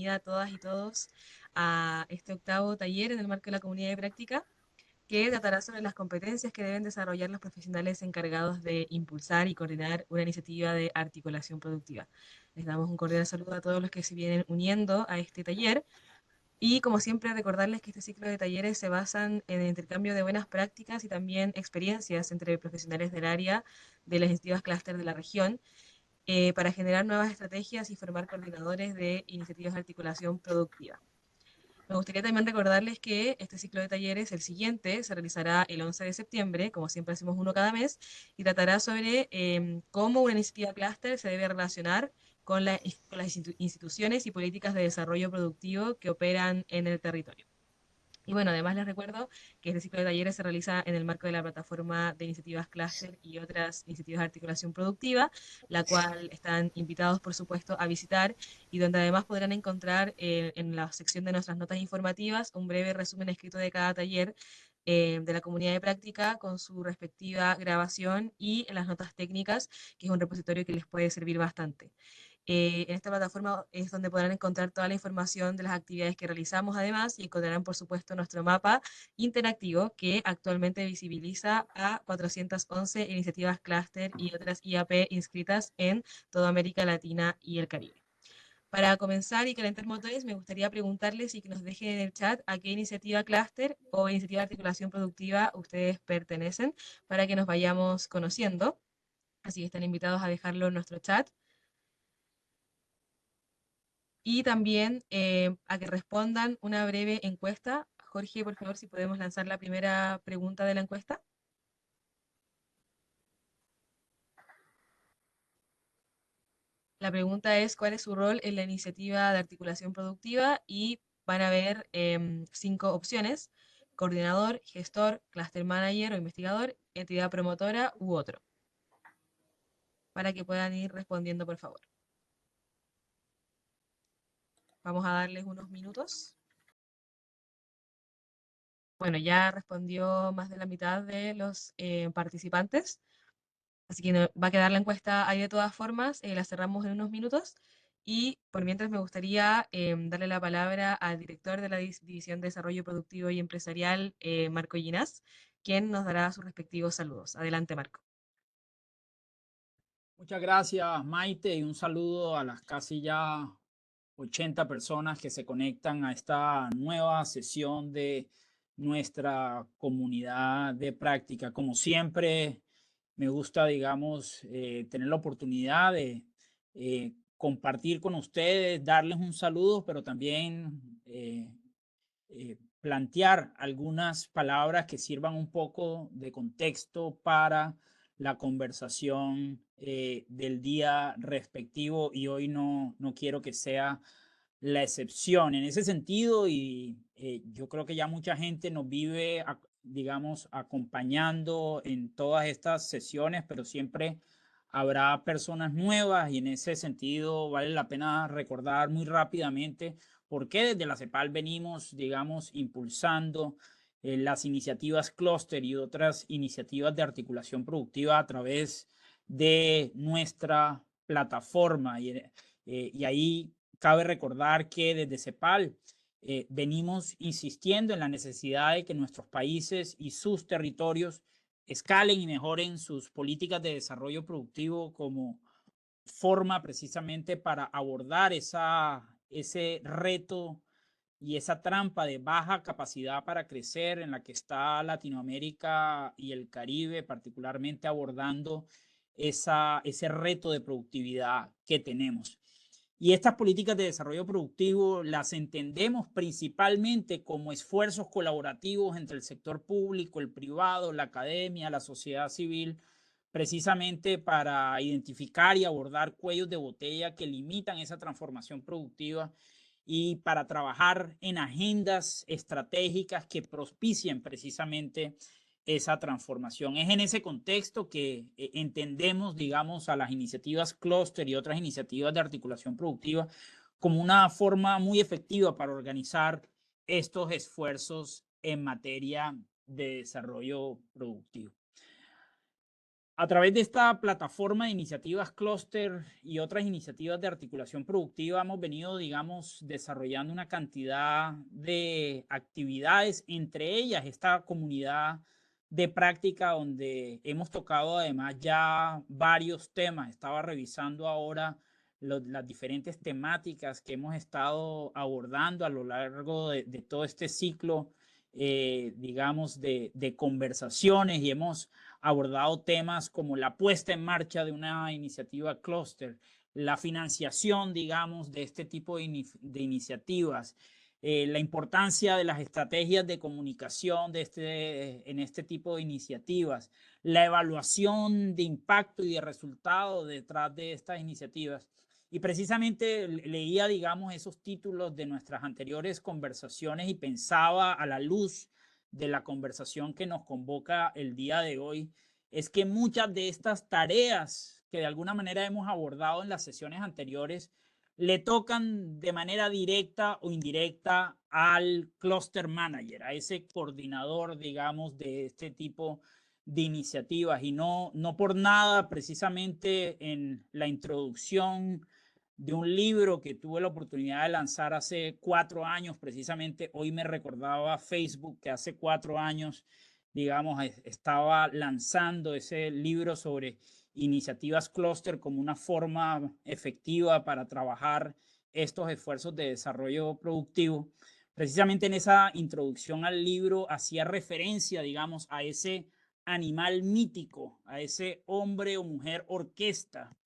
bienvenida a todas y todos a este octavo taller en el marco de la comunidad de práctica, que tratará sobre las competencias que deben desarrollar los profesionales encargados de impulsar y coordinar una iniciativa de articulación productiva. Les damos un cordial saludo a todos los que se vienen uniendo a este taller. Y como siempre, recordarles que este ciclo de talleres se basan en el intercambio de buenas prácticas y también experiencias entre profesionales del área de las iniciativas clúster de la región, para generar nuevas estrategias y formar coordinadores de iniciativas de articulación productiva. Me gustaría también recordarles que este ciclo de talleres, el siguiente, se realizará el 11 de septiembre, como siempre hacemos uno cada mes, y tratará sobre cómo una iniciativa clúster se debe relacionar con las instituciones y políticas de desarrollo productivo que operan en el territorio. Y bueno, además les recuerdo que este ciclo de talleres se realiza en el marco de la plataforma de iniciativas Cluster y otras iniciativas de articulación productiva, la cual están invitados, por supuesto, a visitar y donde además podrán encontrar en la sección de nuestras notas informativas un breve resumen escrito de cada taller de la comunidad de práctica con su respectiva grabación y en las notas técnicas, que es un repositorio que les puede servir bastante. En esta plataforma es donde podrán encontrar toda la información de las actividades que realizamos además y encontrarán por supuesto nuestro mapa interactivo que actualmente visibiliza a 411 iniciativas clúster y otras IAP inscritas en toda América Latina y el Caribe. Para comenzar y calentar motores, me gustaría preguntarles y que nos dejen en el chat a qué iniciativa clúster o iniciativa de articulación productiva ustedes pertenecen para que nos vayamos conociendo. Así que están invitados a dejarlo en nuestro chat y también a que respondan una breve encuesta. Jorge, por favor, si podemos lanzar la primera pregunta de la encuesta. La pregunta es, ¿cuál es su rol en la iniciativa de articulación productiva? Y van a haber 5 opciones: coordinador, gestor, cluster manager o investigador, entidad promotora u otro, para que puedan ir respondiendo, por favor. Vamos a darles unos minutos. Bueno, ya respondió más de la mitad de los participantes. Así que va a quedar la encuesta ahí de todas formas, la cerramos en unos minutos. Y por mientras me gustaría darle la palabra al director de la División de Desarrollo Productivo y Empresarial, Marco Ginás, quien nos dará sus respectivos saludos. Adelante, Marco. Muchas gracias, Maite, y un saludo a las casi ya 80 personas que se conectan a esta nueva sesión de nuestra comunidad de práctica. Como siempre, me gusta, digamos, tener la oportunidad de compartir con ustedes, darles un saludo, pero también plantear algunas palabras que sirvan un poco de contexto para la conversación del día respectivo, y hoy no quiero que sea la excepción en ese sentido. Y yo creo que ya mucha gente nos vive, digamos, acompañando en todas estas sesiones, pero siempre habrá personas nuevas, y en ese sentido vale la pena recordar muy rápidamente por qué desde la CEPAL venimos, digamos, impulsando las iniciativas clúster y otras iniciativas de articulación productiva a través de nuestra plataforma. Y ahí cabe recordar que desde CEPAL venimos insistiendo en la necesidad de que nuestros países y sus territorios escalen y mejoren sus políticas de desarrollo productivo como forma precisamente para abordar ese reto y esa trampa de baja capacidad para crecer en la que está Latinoamérica y el Caribe, particularmente abordando ese reto de productividad que tenemos. Y estas políticas de desarrollo productivo las entendemos principalmente como esfuerzos colaborativos entre el sector público, el privado, la academia, la sociedad civil, precisamente para identificar y abordar cuellos de botella que limitan esa transformación productiva y para trabajar en agendas estratégicas que propicien precisamente esa transformación. Es en ese contexto que entendemos, digamos, a las iniciativas clúster y otras iniciativas de articulación productiva como una forma muy efectiva para organizar estos esfuerzos en materia de desarrollo productivo. A través de esta plataforma de iniciativas clúster y otras iniciativas de articulación productiva hemos venido, digamos, desarrollando una cantidad de actividades, entre ellas esta comunidad de práctica donde hemos tocado además ya varios temas. Estaba revisando ahora las diferentes temáticas que hemos estado abordando a lo largo de todo este ciclo, digamos, de conversaciones, y hemos abordado temas como la puesta en marcha de una iniciativa clúster, la financiación, digamos, de este tipo de iniciativas, la importancia de las estrategias de comunicación en este tipo de iniciativas, la evaluación de impacto y de resultado detrás de estas iniciativas. Y precisamente leía, digamos, esos títulos de nuestras anteriores conversaciones y pensaba, a la luz de la conversación que nos convoca el día de hoy, es que muchas de estas tareas que de alguna manera hemos abordado en las sesiones anteriores le tocan de manera directa o indirecta al cluster manager, a ese coordinador, digamos, de este tipo de iniciativas. Y no por nada, precisamente en la introducción de un libro que tuve la oportunidad de lanzar hace 4 años, precisamente hoy me recordaba Facebook que hace 4 años, digamos, estaba lanzando ese libro sobre iniciativas clúster como una forma efectiva para trabajar estos esfuerzos de desarrollo productivo. Precisamente en esa introducción al libro hacía referencia, digamos, a ese animal mítico, a ese hombre o mujer orquesta,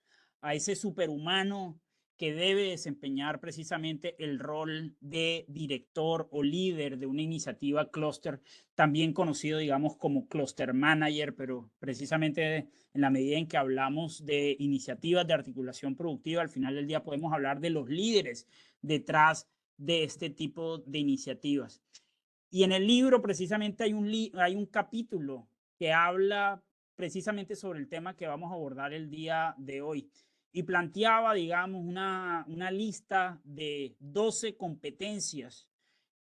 a ese superhumano que debe desempeñar precisamente el rol de director o líder de una iniciativa clúster, también conocido, digamos, como cluster manager, pero precisamente en la medida en que hablamos de iniciativas de articulación productiva, al final del día podemos hablar de los líderes detrás de este tipo de iniciativas. Y en el libro precisamente hay un capítulo que habla precisamente sobre el tema que vamos a abordar el día de hoy. Y planteaba, digamos, una lista de 12 competencias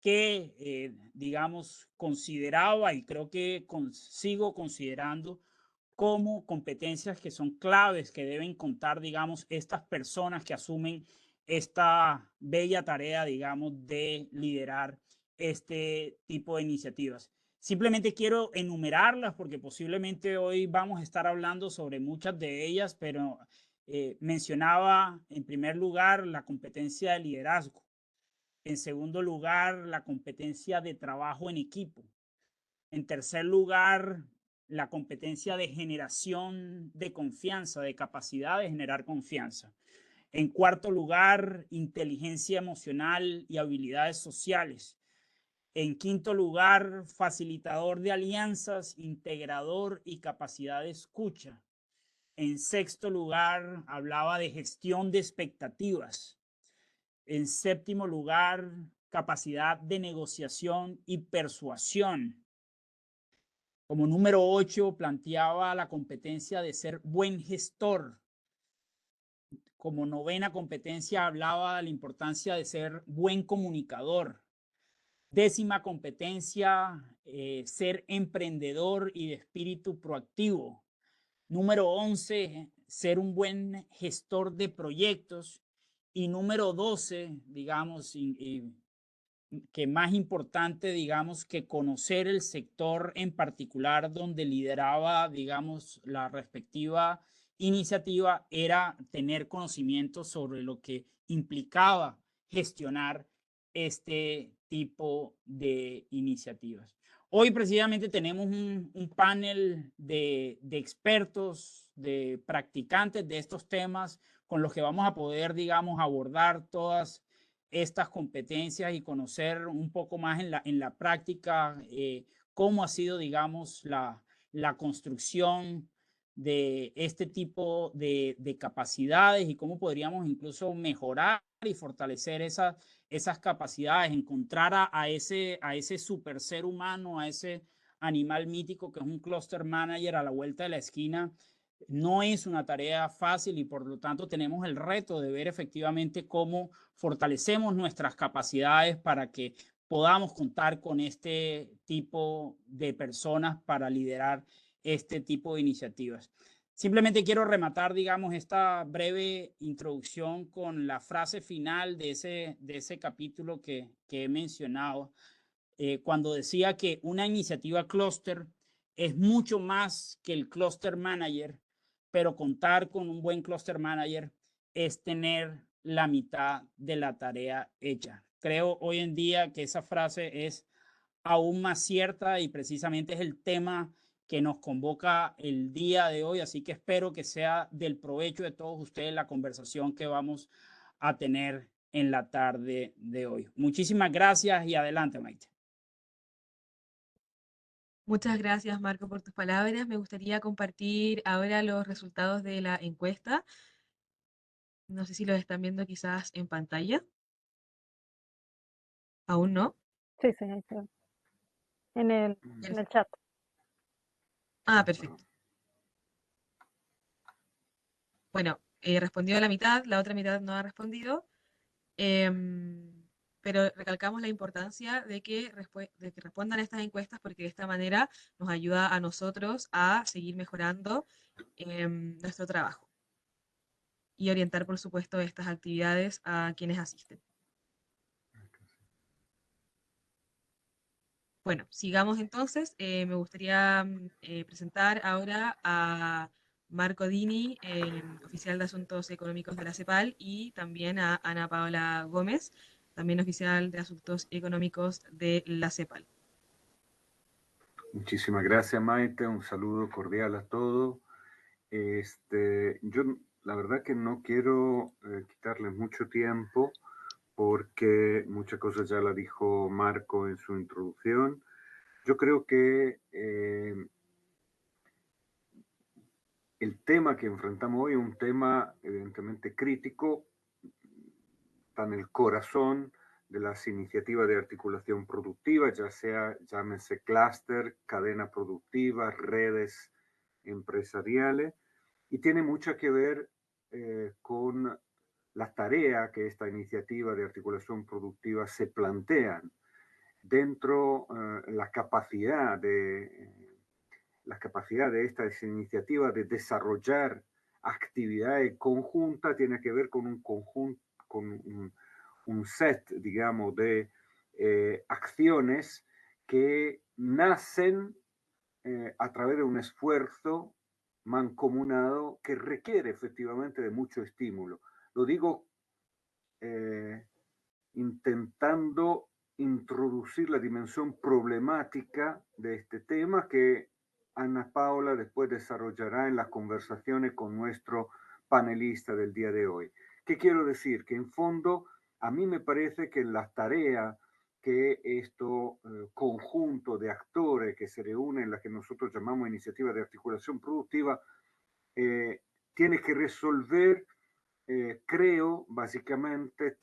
que, digamos, consideraba y creo que sigo considerando como competencias que son claves, que deben contar, digamos, estas personas que asumen esta bella tarea, digamos, de liderar este tipo de iniciativas. Simplemente quiero enumerarlas porque posiblemente hoy vamos a estar hablando sobre muchas de ellas, pero mencionaba en primer lugar la competencia de liderazgo, en segundo lugar la competencia de trabajo en equipo, en tercer lugar la competencia de generación de confianza, de capacidad de generar confianza. En cuarto lugar, inteligencia emocional y habilidades sociales. En quinto lugar, facilitador de alianzas, integrador y capacidad de escucha. En sexto lugar, hablaba de gestión de expectativas. En séptimo lugar, capacidad de negociación y persuasión. Como número 8, planteaba la competencia de ser buen gestor. Como novena competencia, hablaba de la importancia de ser buen comunicador. Décima competencia, ser emprendedor y de espíritu proactivo. Número 11, ser un buen gestor de proyectos. Y número 12, digamos, que más importante, digamos, que conocer el sector en particular donde lideraba, digamos, la respectiva iniciativa, era tener conocimiento sobre lo que implicaba gestionar este tipo de iniciativas. Hoy precisamente tenemos un panel de expertos, de practicantes de estos temas con los que vamos a poder, digamos, abordar todas estas competencias y conocer un poco más en la práctica cómo ha sido, digamos, la construcción de este tipo de capacidades y cómo podríamos incluso mejorar y fortalecer esas capacidades, encontrar a ese super ser humano, a ese animal mítico que es un cluster manager a la vuelta de la esquina. No es una tarea fácil y por lo tanto tenemos el reto de ver efectivamente cómo fortalecemos nuestras capacidades para que podamos contar con este tipo de personas para liderar este tipo de iniciativas. Simplemente quiero rematar, digamos, esta breve introducción con la frase final de ese capítulo que he mencionado, cuando decía que una iniciativa clúster es mucho más que el cluster manager, pero contar con un buen cluster manager es tener la mitad de la tarea hecha. Creo hoy en día que esa frase es aún más cierta y precisamente es el tema que nos convoca el día de hoy, así que espero que sea del provecho de todos ustedes la conversación que vamos a tener en la tarde de hoy. Muchísimas gracias y adelante, Maite. Muchas gracias, Marco, por tus palabras. Me gustaría compartir ahora los resultados de la encuesta. No sé si los están viendo quizás en pantalla. ¿Aún no? Sí, sí, ahí está. En el chat. Perfecto. Bueno, respondió la mitad, la otra mitad no ha respondido. Pero recalcamos la importancia de que respondan a estas encuestas porque de esta manera nos ayuda a nosotros a seguir mejorando nuestro trabajo y orientar, por supuesto, estas actividades a quienes asisten. Bueno, sigamos entonces. Me gustaría presentar ahora a Marco Dini, oficial de Asuntos Económicos de la CEPAL, y también a Ana Paola Gómez, también oficial de Asuntos Económicos de la CEPAL. Muchísimas gracias, Maite. Un saludo cordial a todos. Yo la verdad que no quiero quitarles mucho tiempo porque muchas cosas ya la dijo Marco en su introducción. Yo creo que el tema que enfrentamos hoy es un tema evidentemente crítico, está en el corazón de las iniciativas de articulación productiva, ya sea, llámense clúster, cadena productiva, redes empresariales, y tiene mucho que ver con la tarea que esta iniciativa de articulación productiva se plantean dentro la capacidad de estas iniciativas de desarrollar actividades conjuntas tiene que ver con un conjunto, con un set, digamos, de acciones que nacen a través de un esfuerzo mancomunado que requiere efectivamente de mucho estímulo. Lo digo intentando introducir la dimensión problemática de este tema que Ana Paula después desarrollará en las conversaciones con nuestro panelista del día de hoy. ¿Qué quiero decir? Que en fondo a mí me parece que las tareas que esto conjunto de actores que se reúnen, las que nosotros llamamos iniciativa de articulación productiva, tiene que resolver creo básicamente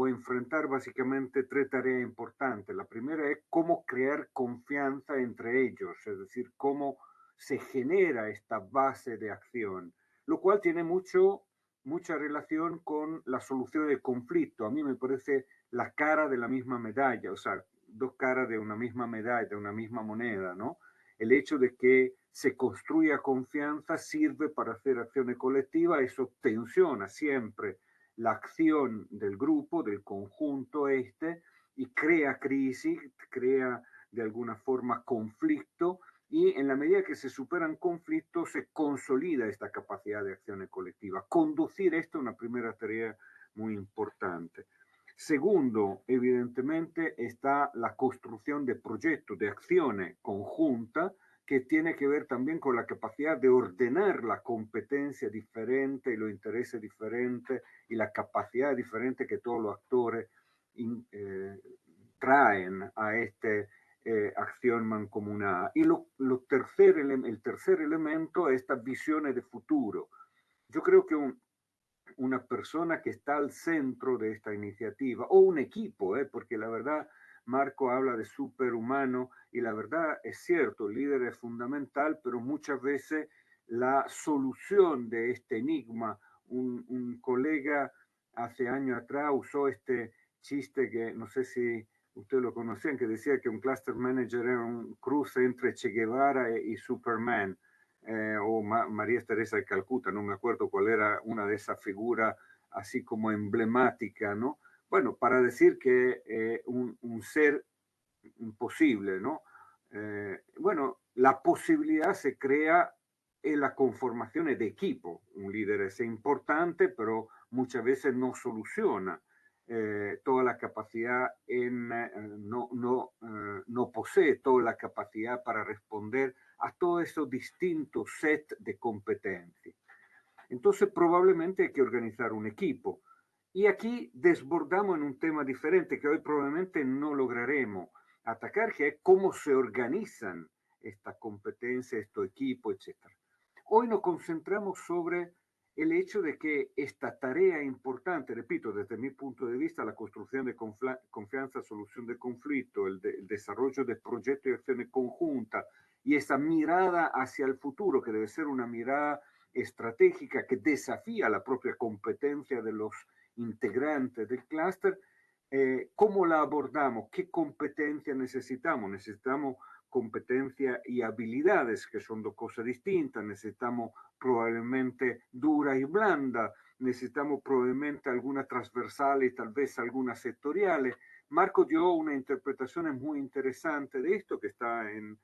enfrentar básicamente tres tareas importantes. La primera es cómo crear confianza entre ellos, es decir, cómo se genera esta base de acción, lo cual tiene mucha relación con la solución del conflicto. A mí me parece la cara de la misma medalla, o sea, dos caras de una misma medalla, de una misma moneda, ¿no? El hecho de que se construya confianza sirve para hacer acciones colectivas, eso tensiona siempre la acción del grupo, del conjunto y crea crisis, crea de alguna forma conflicto, y en la medida que se superan conflictos se consolida esta capacidad de acciones colectivas. Conducir esto es una primera tarea muy importante. Segundo, evidentemente, está la construcción de proyectos, de acciones conjuntas, que tiene que ver también con la capacidad de ordenar la competencia diferente y los intereses diferentes y la capacidad diferente que todos los actores traen a esta acción mancomunada. Y el tercer elemento es estas visiones de futuro. Yo creo que una persona que está al centro de esta iniciativa, o un equipo, porque la verdad, Marco habla de superhumano, y la verdad es cierto, el líder es fundamental, pero muchas veces la solución de este enigma, un colega hace años atrás usó este chiste que no sé si ustedes lo conocían, que decía que un cluster manager era un cruce entre Che Guevara y Superman. o María Teresa de Calcuta, no me acuerdo cuál era una de esas figuras así como emblemática, ¿no? Bueno, para decir que un ser imposible, ¿no? Bueno, la posibilidad se crea en la conformación de equipo. Un líder es importante, pero muchas veces no soluciona. Toda la capacidad no posee toda la capacidad para responder a todos esos distintos sets de competencias. Entonces probablemente hay que organizar un equipo. Y aquí desbordamos en un tema diferente que hoy probablemente no lograremos atacar, que es cómo se organizan estas competencias, estos equipos, etc. Hoy nos concentramos sobre el hecho de que esta tarea importante, repito, desde mi punto de vista, la construcción de confianza, solución de conflicto, el desarrollo de proyectos y acciones conjuntas y esa mirada hacia el futuro, que debe ser una mirada estratégica que desafía la propia competencia de los integrantes del clúster, ¿cómo la abordamos? ¿Qué competencia necesitamos? Necesitamos competencia y habilidades, que son dos cosas distintas. Necesitamos probablemente dura y blanda, necesitamos probablemente algunas transversales y tal vez algunas sectoriales. Marco dio una interpretación muy interesante de esto que está en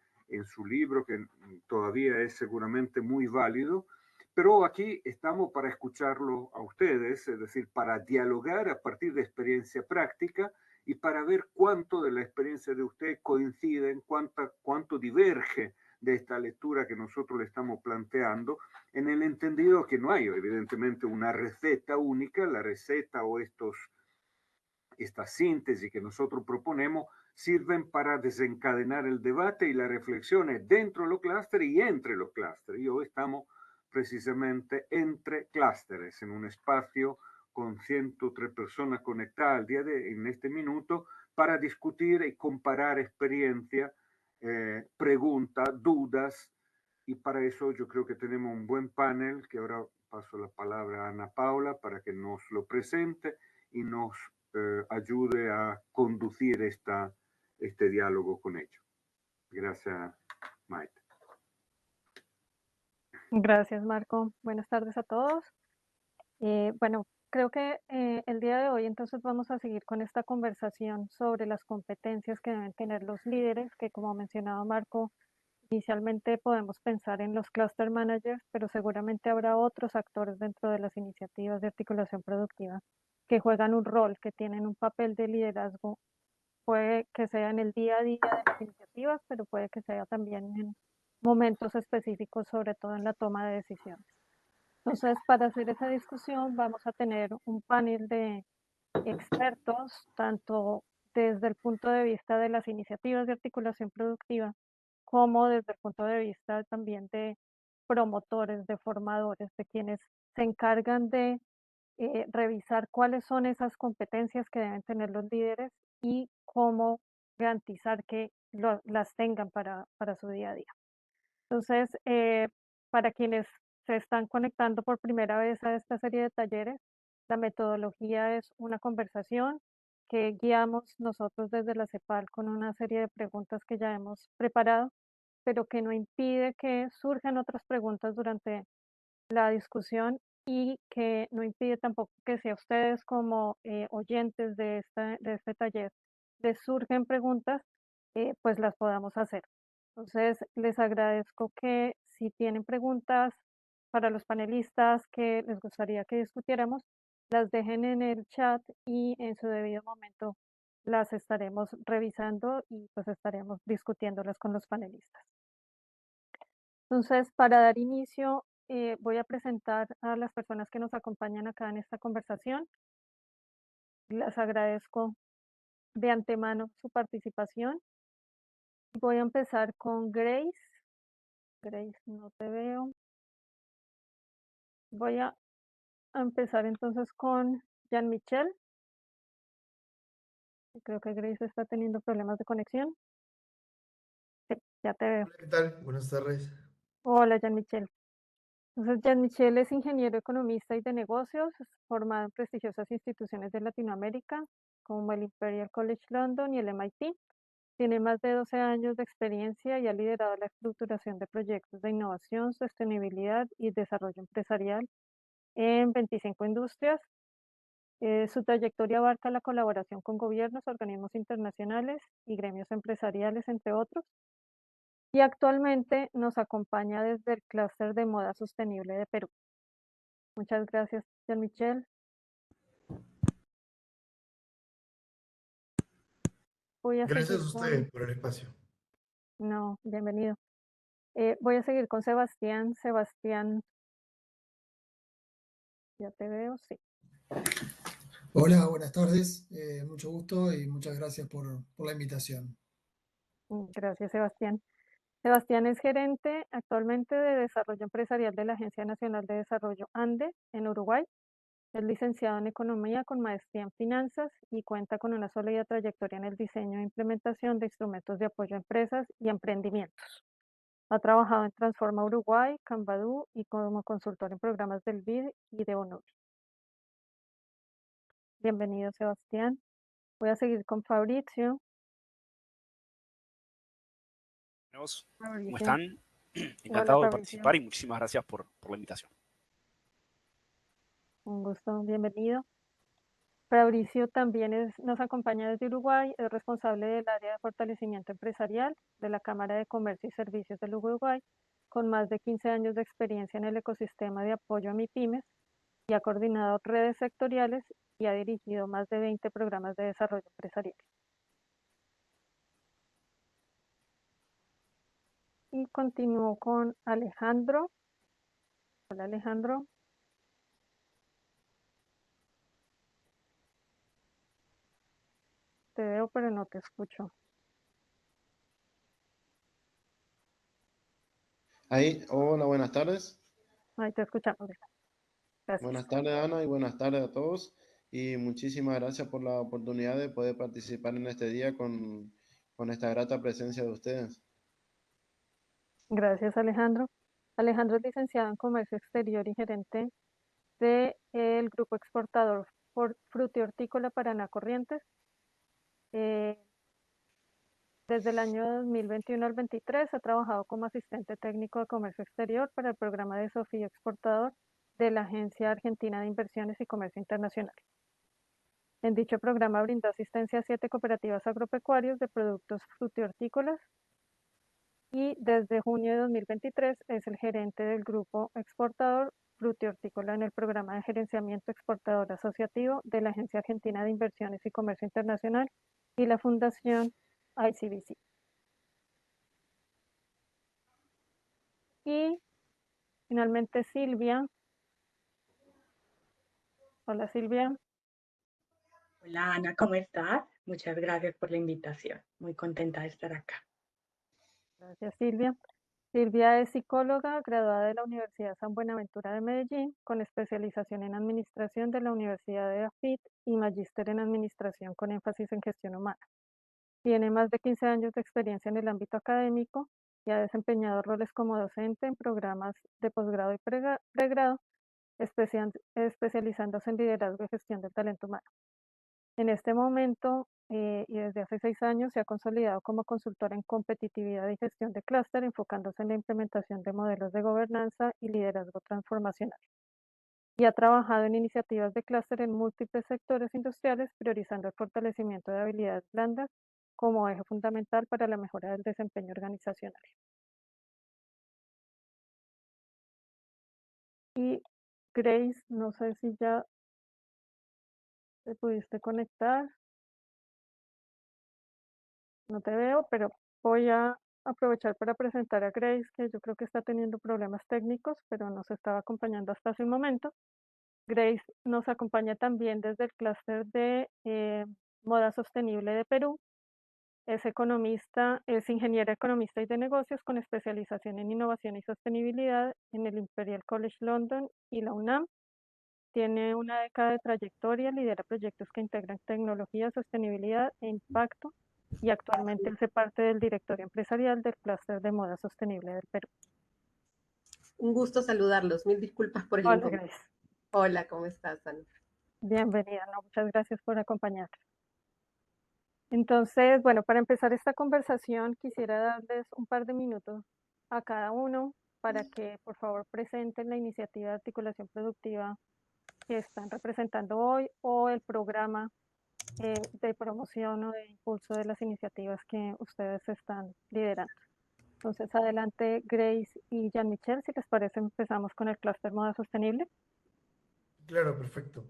su libro, que todavía es seguramente muy válido, pero aquí estamos para escucharlo a ustedes, es decir, para dialogar a partir de experiencia práctica y para ver cuánto de la experiencia de usted coincide, cuánto diverge de esta lectura que nosotros le estamos planteando, en el entendido que no hay evidentemente una receta única. La receta o esta síntesis que nosotros proponemos sirven para desencadenar el debate y las reflexiones dentro de los clústeres y entre los clústeres. Y hoy estamos precisamente entre clústeres, en un espacio con 103 personas conectadas en este minuto, para discutir y comparar experiencias, preguntas, dudas. Y para eso yo creo que tenemos un buen panel, que ahora paso la palabra a Ana Paula para que nos lo presente y nos ayude a conducir este diálogo con ellos. Gracias, Maite. Gracias, Marco. Buenas tardes a todos. Bueno, creo que el día de hoy entonces vamos a seguir con esta conversación sobre las competencias que deben tener los líderes, que como mencionaba Marco, inicialmente podemos pensar en los cluster managers, pero seguramente habrá otros actores dentro de las iniciativas de articulación productiva que juegan un rol, que tienen un papel de liderazgo. Puede que sea en el día a día de las iniciativas, pero puede que sea también en momentos específicos, sobre todo en la toma de decisiones. Entonces, para hacer esa discusión vamos a tener un panel de expertos, tanto desde el punto de vista de las iniciativas de articulación productiva, como desde el punto de vista también de promotores, de formadores, de quienes se encargan de revisar cuáles son esas competencias que deben tener los líderes y cómo garantizar que las tengan para su día a día. Entonces, para quienes se están conectando por primera vez a esta serie de talleres, la metodología es una conversación que guiamos nosotros desde la CEPAL con una serie de preguntas que ya hemos preparado, pero que no impide que surjan otras preguntas durante la discusión y que no impide tampoco que si a ustedes como oyentes de este taller les surgen preguntas, pues las podamos hacer. Entonces, les agradezco que si tienen preguntas para los panelistas que les gustaría que discutiéramos, las dejen en el chat y en su debido momento las estaremos revisando y pues estaremos discutiéndolas con los panelistas. Entonces, para dar inicio, voy a presentar a las personas que nos acompañan acá en esta conversación. Les agradezco de antemano su participación. Voy a empezar con Grace. Grace, no te veo. Voy a empezar entonces con Jean-Michel. Creo que Grace está teniendo problemas de conexión. Sí, ya te veo. Hola, ¿qué tal? Buenas tardes. Hola, Jean-Michel. Entonces, Jean-Michel es ingeniero economista y de negocios, formado en prestigiosas instituciones de Latinoamérica, como el Imperial College London y el MIT. Tiene más de 12 años de experiencia y ha liderado la estructuración de proyectos de innovación, sostenibilidad y desarrollo empresarial en 25 industrias. Su trayectoria abarca la colaboración con gobiernos, organismos internacionales y gremios empresariales, entre otros. Y actualmente nos acompaña desde el clúster de moda sostenible de Perú. Muchas gracias, Jean-Michel. Gracias a usted por el espacio. No, bienvenido. Voy a seguir con Sebastián. Sebastián, ya te veo, sí. Hola, buenas tardes. Mucho gusto y muchas gracias por la invitación. Gracias, Sebastián. Sebastián es gerente actualmente de desarrollo empresarial de la Agencia Nacional de Desarrollo ANDE en Uruguay. Es licenciado en Economía con maestría en Finanzas y cuenta con una sólida trayectoria en el diseño e implementación de instrumentos de apoyo a empresas y emprendimientos. Ha trabajado en Transforma Uruguay, Cambadú y como consultor en programas del BID y de ONU. Bienvenido, Sebastián. Voy a seguir con Fabrizio. ¿Cómo están? Hola, Encantado de Fabrizio. participar y muchísimas gracias por la invitación. Un gusto, bienvenido. Fabricio también nos acompaña desde Uruguay, es responsable del área de fortalecimiento empresarial de la Cámara de Comercio y Servicios del Uruguay, con más de 15 años de experiencia en el ecosistema de apoyo a MIPYMES y ha coordinado redes sectoriales y ha dirigido más de 20 programas de desarrollo empresarial. Y continúo con Alejandro. Hola, Alejandro. Te veo, pero no te escucho. Ahí, hola, buenas tardes. Ahí te escuchamos. Gracias. Buenas tardes, Ana, y buenas tardes a todos. Y muchísimas gracias por la oportunidad de poder participar en este día con esta grata presencia de ustedes. Gracias, Alejandro. Alejandro es licenciado en Comercio Exterior y gerente del Grupo Exportador Frutihortícola Paraná Corrientes. Desde el año 2021 al 23 ha trabajado como asistente técnico de comercio exterior para el programa de Sofía Exportador de la Agencia Argentina de Inversiones y Comercio Internacional. En dicho programa brindó asistencia a 7 cooperativas agropecuarias de productos frutihortícolas y desde junio de 2023 es el gerente del Grupo Exportador Frutihortícola en el programa de gerenciamiento exportador asociativo de la Agencia Argentina de Inversiones y Comercio Internacional y la Fundación ICBC. Y finalmente Silvia. Hola, Silvia. Hola, Ana, ¿cómo estás? Muchas gracias por la invitación. Muy contenta de estar acá. Gracias, Silvia. Silvia es psicóloga, graduada de la Universidad San Buenaventura de Medellín, con especialización en administración de la Universidad de AFIT y magíster en administración con énfasis en gestión humana. Tiene más de 15 años de experiencia en el ámbito académico y ha desempeñado roles como docente en programas de posgrado y pregrado, especializándose en liderazgo y gestión del talento humano. En este momento y desde hace 6 años se ha consolidado como consultora en competitividad y gestión de clúster, enfocándose en la implementación de modelos de gobernanza y liderazgo transformacional. Y ha trabajado en iniciativas de clúster en múltiples sectores industriales, priorizando el fortalecimiento de habilidades blandas como eje fundamental para la mejora del desempeño organizacional. Y Grace, no sé si ya te pudiste conectar. No te veo, pero voy a aprovechar para presentar a Grace, que yo creo que está teniendo problemas técnicos, pero nos estaba acompañando hasta hace un momento. Grace nos acompaña también desde el clúster de moda sostenible de Perú. Es economista, es ingeniera economista y de negocios con especialización en innovación y sostenibilidad en el Imperial College London y la UNAM. Tiene una década de trayectoria, lidera proyectos que integran tecnología, sostenibilidad e impacto y actualmente hace parte del directorio empresarial del clúster de moda sostenible del Perú. Un gusto saludarlos. Mil disculpas por el Hola, Grace. Hola, ¿cómo estás, Ana? Bienvenida, muchas gracias por acompañarnos. Entonces, bueno, para empezar esta conversación quisiera darles un par de minutos a cada uno para que por favor presenten la iniciativa de articulación productiva que están representando hoy o el programa de promoción o de impulso de las iniciativas que ustedes están liderando. Entonces, adelante Grace y Jean-Michel, si les parece, empezamos con el clúster moda sostenible. Claro, perfecto.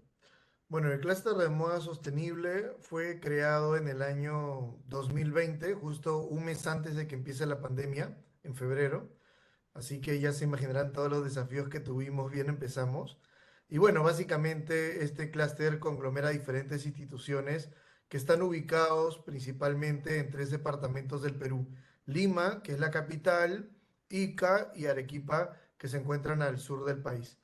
Bueno, el clúster de moda sostenible fue creado en el año 2020, justo un mes antes de que empiece la pandemia, en febrero. Así que ya se imaginarán todos los desafíos que tuvimos, bien empezamos. Y bueno, básicamente este clúster conglomera diferentes instituciones que están ubicados principalmente en 3 departamentos del Perú: Lima, que es la capital, Ica y Arequipa, que se encuentran al sur del país.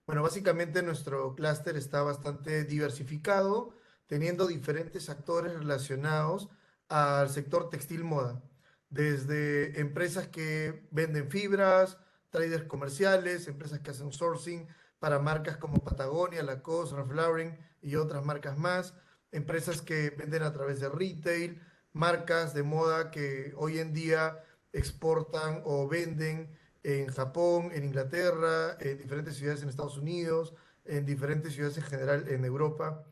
Bueno, básicamente nuestro clúster está bastante diversificado, teniendo diferentes actores relacionados al sector textil moda, desde empresas que venden fibras, traders comerciales, empresas que hacen sourcing para marcas como Patagonia, Lacoste, Ralph Lauren y otras marcas más, empresas que venden a través de retail, marcas de moda que hoy en día exportan o venden en Japón, en Inglaterra, en diferentes ciudades en Estados Unidos, en diferentes ciudades en general en Europa.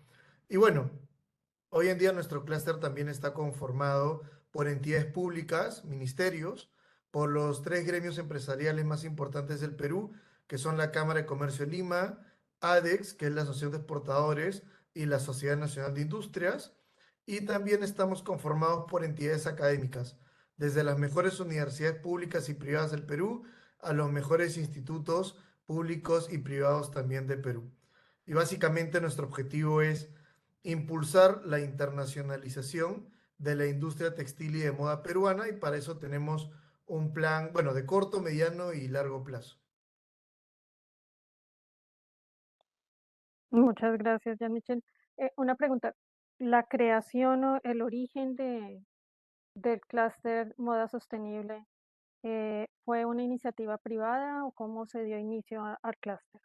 Y bueno, hoy en día nuestro clúster también está conformado por entidades públicas, ministerios, por los 3 gremios empresariales más importantes del Perú, que son la Cámara de Comercio de Lima, ADEX, que es la Asociación de Exportadores, y la Sociedad Nacional de Industrias. Y también estamos conformados por entidades académicas, desde las mejores universidades públicas y privadas del Perú a los mejores institutos públicos y privados también del Perú. Y básicamente nuestro objetivo es impulsar la internacionalización de la industria textil y de moda peruana, y para eso tenemos un plan, bueno, de corto, mediano y largo plazo. Muchas gracias, Jean-Michel. Una pregunta, ¿la creación o el origen del clúster moda sostenible fue una iniciativa privada o cómo se dio inicio al clúster?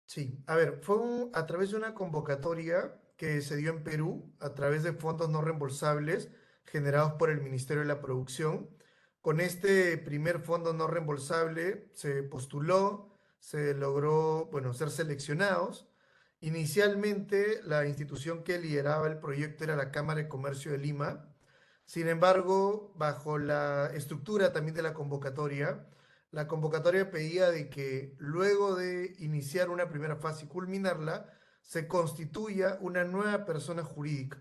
Sí, a ver, fue a través de una convocatoria que se dio en Perú a través de fondos no reembolsables generados por el Ministerio de la Producción. Con este primer fondo no reembolsable se postuló, se logró, bueno, ser seleccionados. Inicialmente la institución que lideraba el proyecto era la Cámara de Comercio de Lima. Sin embargo, bajo la estructura también de la convocatoria pedía de que luego de iniciar una primera fase y culminarla, se constituya una nueva persona jurídica.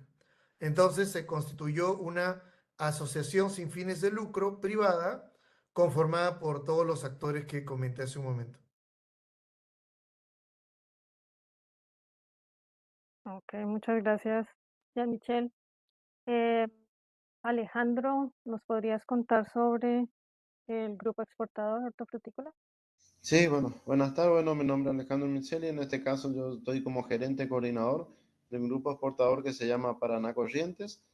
Entonces se constituyó una asociación sin fines de lucro privada conformada por todos los actores que comenté hace un momento. Ok, muchas gracias, Jean-Michel. Alejandro, ¿nos podrías contar sobre el grupo exportador hortofrutícola? Sí, bueno, buenas tardes. Bueno, mi nombre es Alejandro Micheli. En este caso yo estoy como gerente coordinador de un grupo exportador que se llama Paraná Corrientes.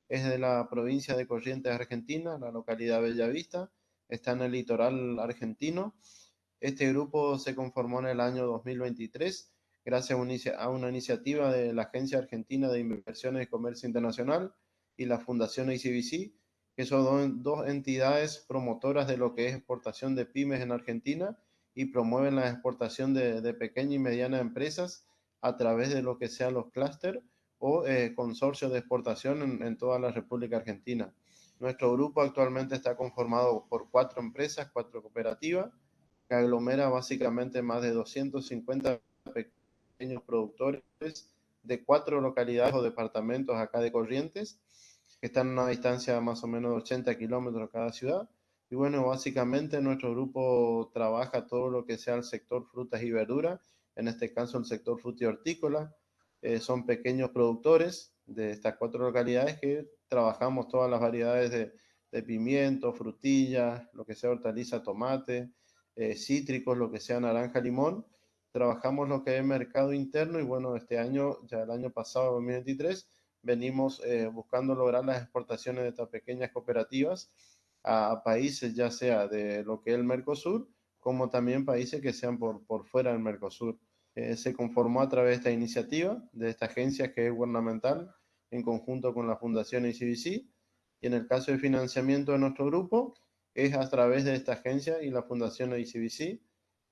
Es de la provincia de Corrientes, Argentina, la localidad Bellavista. Está en el litoral argentino. Este grupo se conformó en el año 2023 gracias a una iniciativa de la Agencia Argentina de Inversiones y Comercio Internacional y la Fundación ICBC, que son dos entidades promotoras de lo que es exportación de pymes en Argentina y promueven la exportación de pequeñas y medianas empresas a través de lo que sean los clústeres o consorcios de exportación en toda la República Argentina. Nuestro grupo actualmente está conformado por 4 empresas, 4 cooperativas, que aglomera básicamente más de 250 pequeños productores de 4 localidades o departamentos acá de Corrientes, que están a una distancia de más o menos de 80 kilómetros cada ciudad. Y bueno, básicamente nuestro grupo trabaja todo lo que sea el sector frutas y verduras, en este caso el sector fruta y hortícola. Son pequeños productores de estas 4 localidades que trabajamos todas las variedades de pimiento, frutillas, lo que sea hortaliza, tomate, cítricos, lo que sea naranja, limón. Trabajamos lo que es mercado interno y bueno, este año, ya el año pasado, 2023, venimos buscando lograr las exportaciones de estas pequeñas cooperativas a países ya sea de lo que es el Mercosur, como también países que sean por fuera del Mercosur. Se conformó a través de esta iniciativa, de esta agencia que es gubernamental, en conjunto con la Fundación ICBC. Y en el caso de financiamiento de nuestro grupo, es a través de esta agencia y la Fundación ICBC.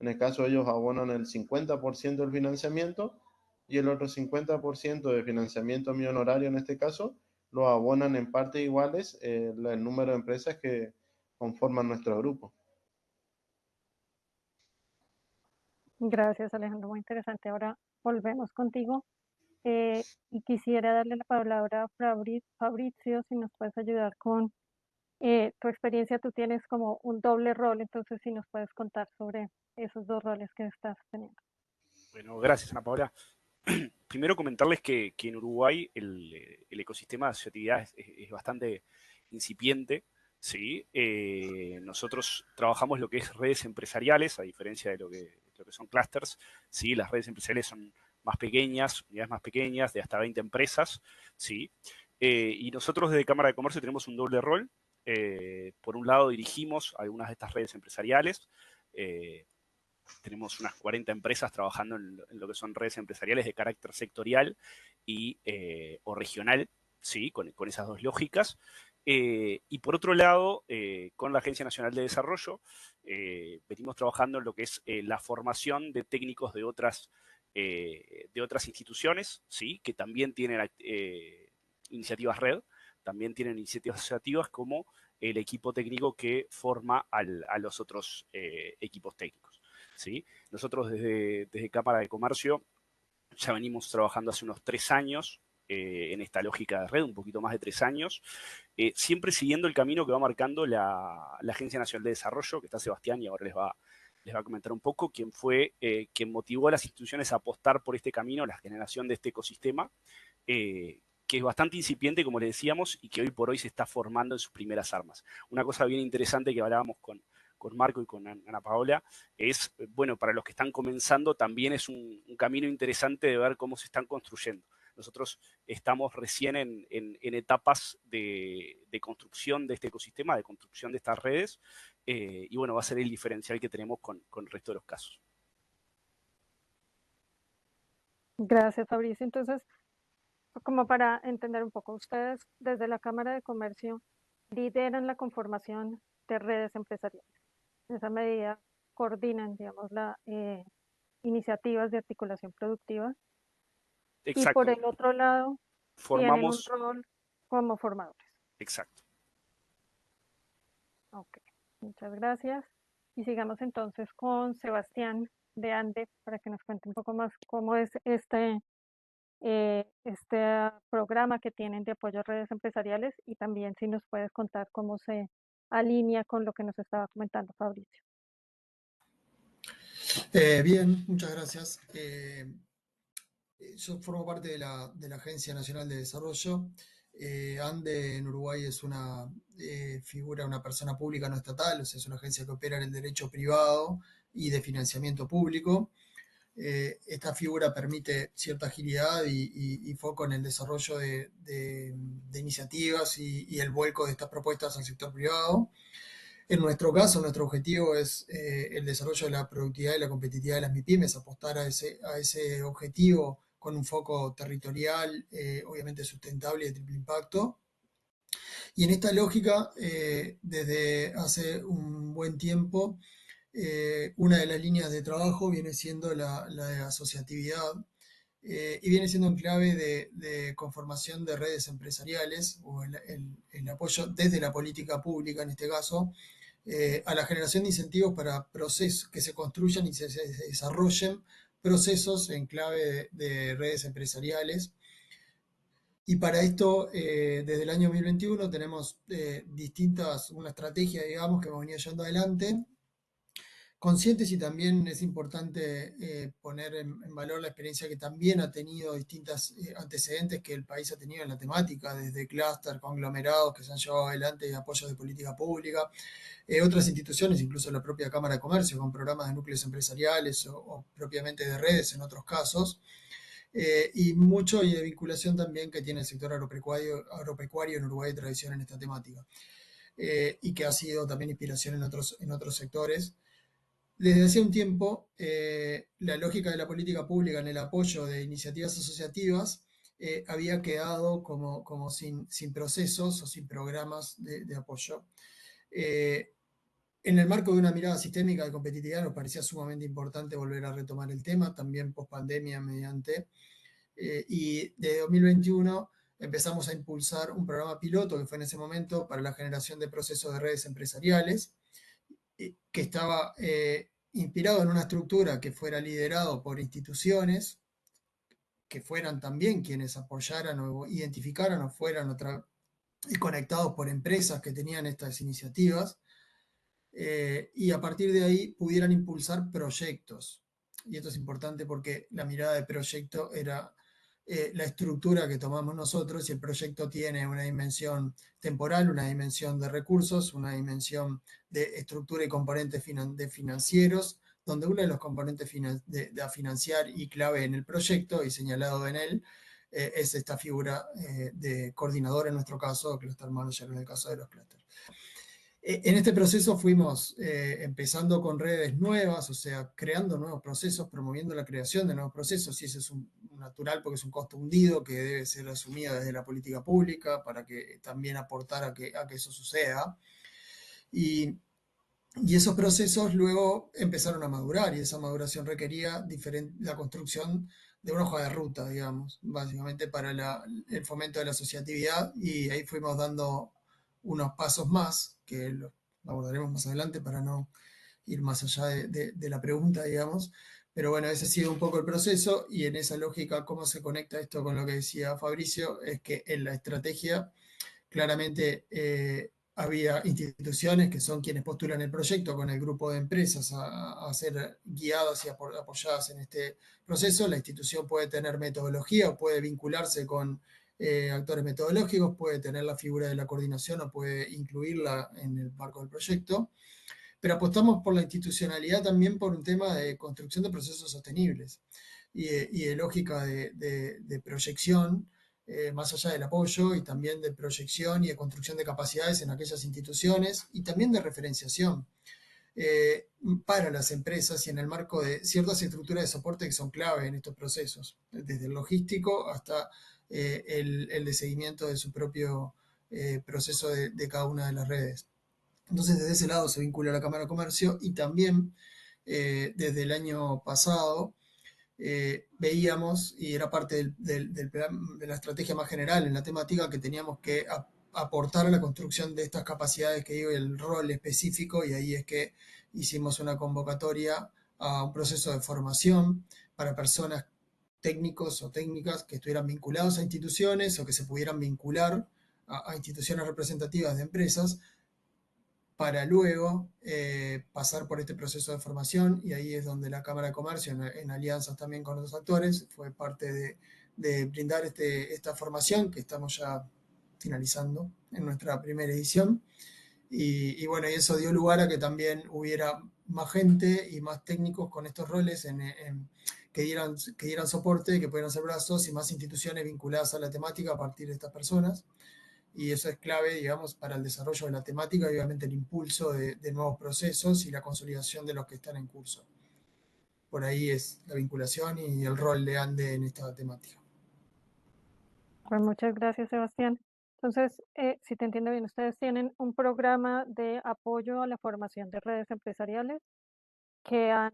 En el caso ellos abonan el 50% del financiamiento y el otro 50% de financiamiento mi honorario en este caso lo abonan en partes iguales el número de empresas que conforman nuestro grupo. Gracias, Alejandro, muy interesante. Ahora volvemos contigo y quisiera darle la palabra a Fabrizio, si nos puedes ayudar con tu experiencia. Tú tienes como un doble rol, entonces si nos puedes contar sobre esos dos roles que estás teniendo. Bueno, gracias, Ana Paula. Primero comentarles que en Uruguay el ecosistema de asociatividad es bastante incipiente, ¿sí? Nosotros trabajamos lo que es redes empresariales, a diferencia de lo que son clusters, ¿sí? Las redes empresariales son más pequeñas, unidades más pequeñas, de hasta 20 empresas, ¿sí? Y nosotros desde Cámara de Comercio tenemos un doble rol. Por un lado dirigimos algunas de estas redes empresariales, tenemos unas 40 empresas trabajando en lo que son redes empresariales de carácter sectorial o regional, ¿sí? Con esas dos lógicas. Y por otro lado, con la Agencia Nacional de Desarrollo, venimos trabajando en lo que es la formación de técnicos de otras instituciones, ¿sí? Que también tienen iniciativas red, también tienen iniciativas asociativas como el equipo técnico que forma a los otros equipos técnicos, ¿sí? Nosotros desde Cámara de Comercio ya venimos trabajando hace unos 3 años en esta lógica de red, un poquito más de 3 años, siempre siguiendo el camino que va marcando la Agencia Nacional de Desarrollo, que está Sebastián y ahora les va a comentar un poco, quien fue quien motivó a las instituciones a apostar por este camino, la generación de este ecosistema, que es bastante incipiente, como les decíamos, y que hoy por hoy se está formando en sus primeras armas. Una cosa bien interesante que hablábamos con Marco y con Ana Paola es, bueno, para los que están comenzando también es un camino interesante de ver cómo se están construyendo. Nosotros estamos recién en etapas de construcción de este ecosistema, de construcción de estas redes, y bueno, va a ser el diferencial que tenemos con el resto de los casos. Gracias, Fabricio. Entonces, como para entender un poco, ustedes desde la Cámara de Comercio lideran la conformación de redes empresariales. En esa medida coordinan, digamos, las iniciativas de articulación productiva. Exacto. Y por el otro lado, tienen un rol como formadores. Exacto. Ok, muchas gracias. Y sigamos entonces con Sebastián de ANDE para que nos cuente un poco más cómo es este programa que tienen de apoyo a redes empresariales y también si nos puedes contar cómo se alinea con lo que nos estaba comentando Fabricio. Bien, muchas gracias. Yo formo parte de la Agencia Nacional de Desarrollo. ANDE en Uruguay es una figura, una persona pública no estatal, o sea, es una agencia que opera en el derecho privado y de financiamiento público. Esta figura permite cierta agilidad y foco en el desarrollo de iniciativas y el vuelco de estas propuestas al sector privado. En nuestro caso, nuestro objetivo es el desarrollo de la productividad y la competitividad de las MIPYMES, apostar a ese objetivo con un foco territorial, obviamente sustentable y de triple impacto. Y en esta lógica, desde hace un buen tiempo, una de las líneas de trabajo viene siendo la de asociatividad y viene siendo en clave de conformación de redes empresariales o el apoyo desde la política pública, en este caso, a la generación de incentivos para procesos que se construyan y se desarrollen procesos en clave de redes empresariales. Y para esto, desde el año 2021 tenemos una estrategia, digamos, que hemos venido llevando adelante, conscientes, y también es importante poner en valor la experiencia que también ha tenido distintos antecedentes que el país ha tenido en la temática, desde clúster, conglomerados que se han llevado adelante de apoyo de política pública, otras instituciones, incluso la propia Cámara de Comercio, con programas de núcleos empresariales o propiamente de redes en otros casos. Y mucho y de vinculación también que tiene el sector agropecuario en Uruguay de tradición en esta temática, y que ha sido también inspiración en otros sectores. Desde hace un tiempo, la lógica de la política pública en el apoyo de iniciativas asociativas había quedado como sin procesos o sin programas de apoyo. En el marco de una mirada sistémica de competitividad nos parecía sumamente importante volver a retomar el tema, también post pandemia y de 2021 empezamos a impulsar un programa piloto que fue en ese momento para la generación de procesos de redes empresariales, que estaba inspirado en una estructura que fuera liderado por instituciones, que fueran también quienes apoyaran o identificaran o fueran y conectados por empresas que tenían estas iniciativas, y a partir de ahí pudieran impulsar proyectos. Y esto es importante porque la mirada de proyecto era la estructura que tomamos nosotros, y el proyecto tiene una dimensión temporal, una dimensión de recursos, una dimensión de estructura y componentes financieros, donde uno de los componentes a financiar y clave en el proyecto y señalado en él es esta figura de coordinador en nuestro caso, cluster manager en el caso de los clusters. En este proceso fuimos empezando con redes nuevas, o sea, creando nuevos procesos, promoviendo la creación de nuevos procesos, y eso es natural porque es un costo hundido que debe ser asumido desde la política pública para que también aportar a que eso suceda. Y esos procesos luego empezaron a madurar, y esa maduración requería la construcción de una hoja de ruta, digamos, básicamente para el fomento de la asociatividad, y ahí fuimos dando unos pasos más, que lo abordaremos más adelante para no ir más allá de la pregunta, digamos. Pero bueno, ese ha sido un poco el proceso, y en esa lógica, cómo se conecta esto con lo que decía Fabricio, es que en la estrategia claramente había instituciones que son quienes postulan el proyecto con el grupo de empresas a ser guiadas y apoyadas en este proceso. La institución puede tener metodología o puede vincularse con actores metodológicos, puede tener la figura de la coordinación o puede incluirla en el marco del proyecto. Pero apostamos por la institucionalidad también por un tema de construcción de procesos sostenibles y de lógica de proyección, más allá del apoyo, y también de proyección y de construcción de capacidades en aquellas instituciones, y también de referenciación para las empresas y en el marco de ciertas estructuras de soporte que son clave en estos procesos, desde el logístico hasta el de seguimiento de su propio proceso de cada una de las redes. Entonces, desde ese lado se vincula la Cámara de Comercio, y también desde el año pasado veíamos, y era parte del plan, de la estrategia más general en la temática, que teníamos que aportar a la construcción de estas capacidades que digo, el rol específico, y ahí es que hicimos una convocatoria a un proceso de formación para personas técnicos o técnicas que estuvieran vinculados a instituciones o que se pudieran vincular a instituciones representativas de empresas, para luego pasar por este proceso de formación, y ahí es donde la Cámara de Comercio, en alianzas también con otros actores, fue parte de brindar esta formación que estamos ya finalizando en nuestra primera edición. Y bueno, y eso dio lugar a que también hubiera más gente y más técnicos con estos roles que dieran soporte, que pudieran ser brazos, y más instituciones vinculadas a la temática a partir de estas personas. Y eso es clave, digamos, para el desarrollo de la temática y obviamente el impulso de nuevos procesos y la consolidación de los que están en curso. Por ahí es la vinculación y el rol de ANDE en esta temática. Pues muchas gracias, Sebastián. Entonces, si te entiendo bien, ustedes tienen un programa de apoyo a la formación de redes empresariales que han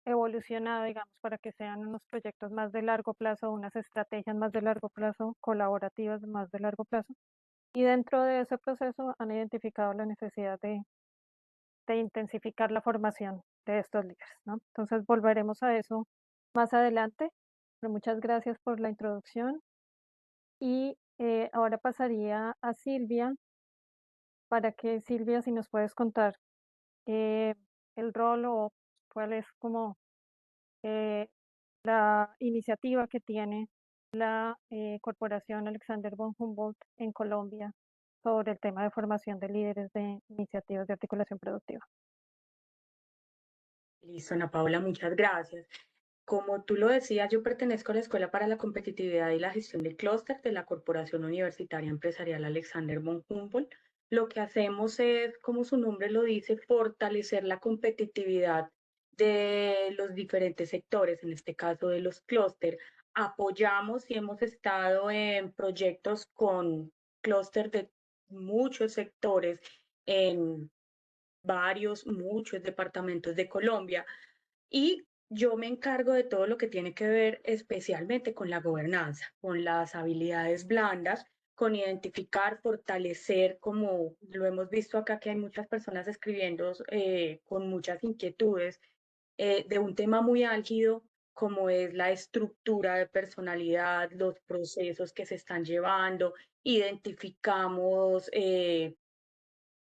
evolucionado, digamos, para que sean unos proyectos más de largo plazo, unas estrategias más de largo plazo, colaborativas más de largo plazo. Y dentro de ese proceso han identificado la necesidad de intensificar la formación de estos líderes, ¿no? Entonces volveremos a eso más adelante, pero muchas gracias por la introducción. Y ahora pasaría a Silvia, para que Silvia, si nos puedes contar el rol o cuál es como la iniciativa que tiene la Corporación Alexander von Humboldt en Colombia sobre el tema de formación de líderes de iniciativas de articulación productiva. Listo, Ana Paula, muchas gracias. Como tú lo decías, yo pertenezco a la Escuela para la Competitividad y la Gestión de Clúster de la Corporación Universitaria Empresarial Alexander von Humboldt. Lo que hacemos es, como su nombre lo dice, fortalecer la competitividad de los diferentes sectores, en este caso de los clúster, apoyamos y hemos estado en proyectos con clúster de muchos sectores en muchos departamentos de Colombia. Y yo me encargo de todo lo que tiene que ver especialmente con la gobernanza, con las habilidades blandas, con identificar, fortalecer, como lo hemos visto acá, que hay muchas personas escribiendo con muchas inquietudes de un tema muy álgido como es la estructura de personalidad, los procesos que se están llevando, identificamos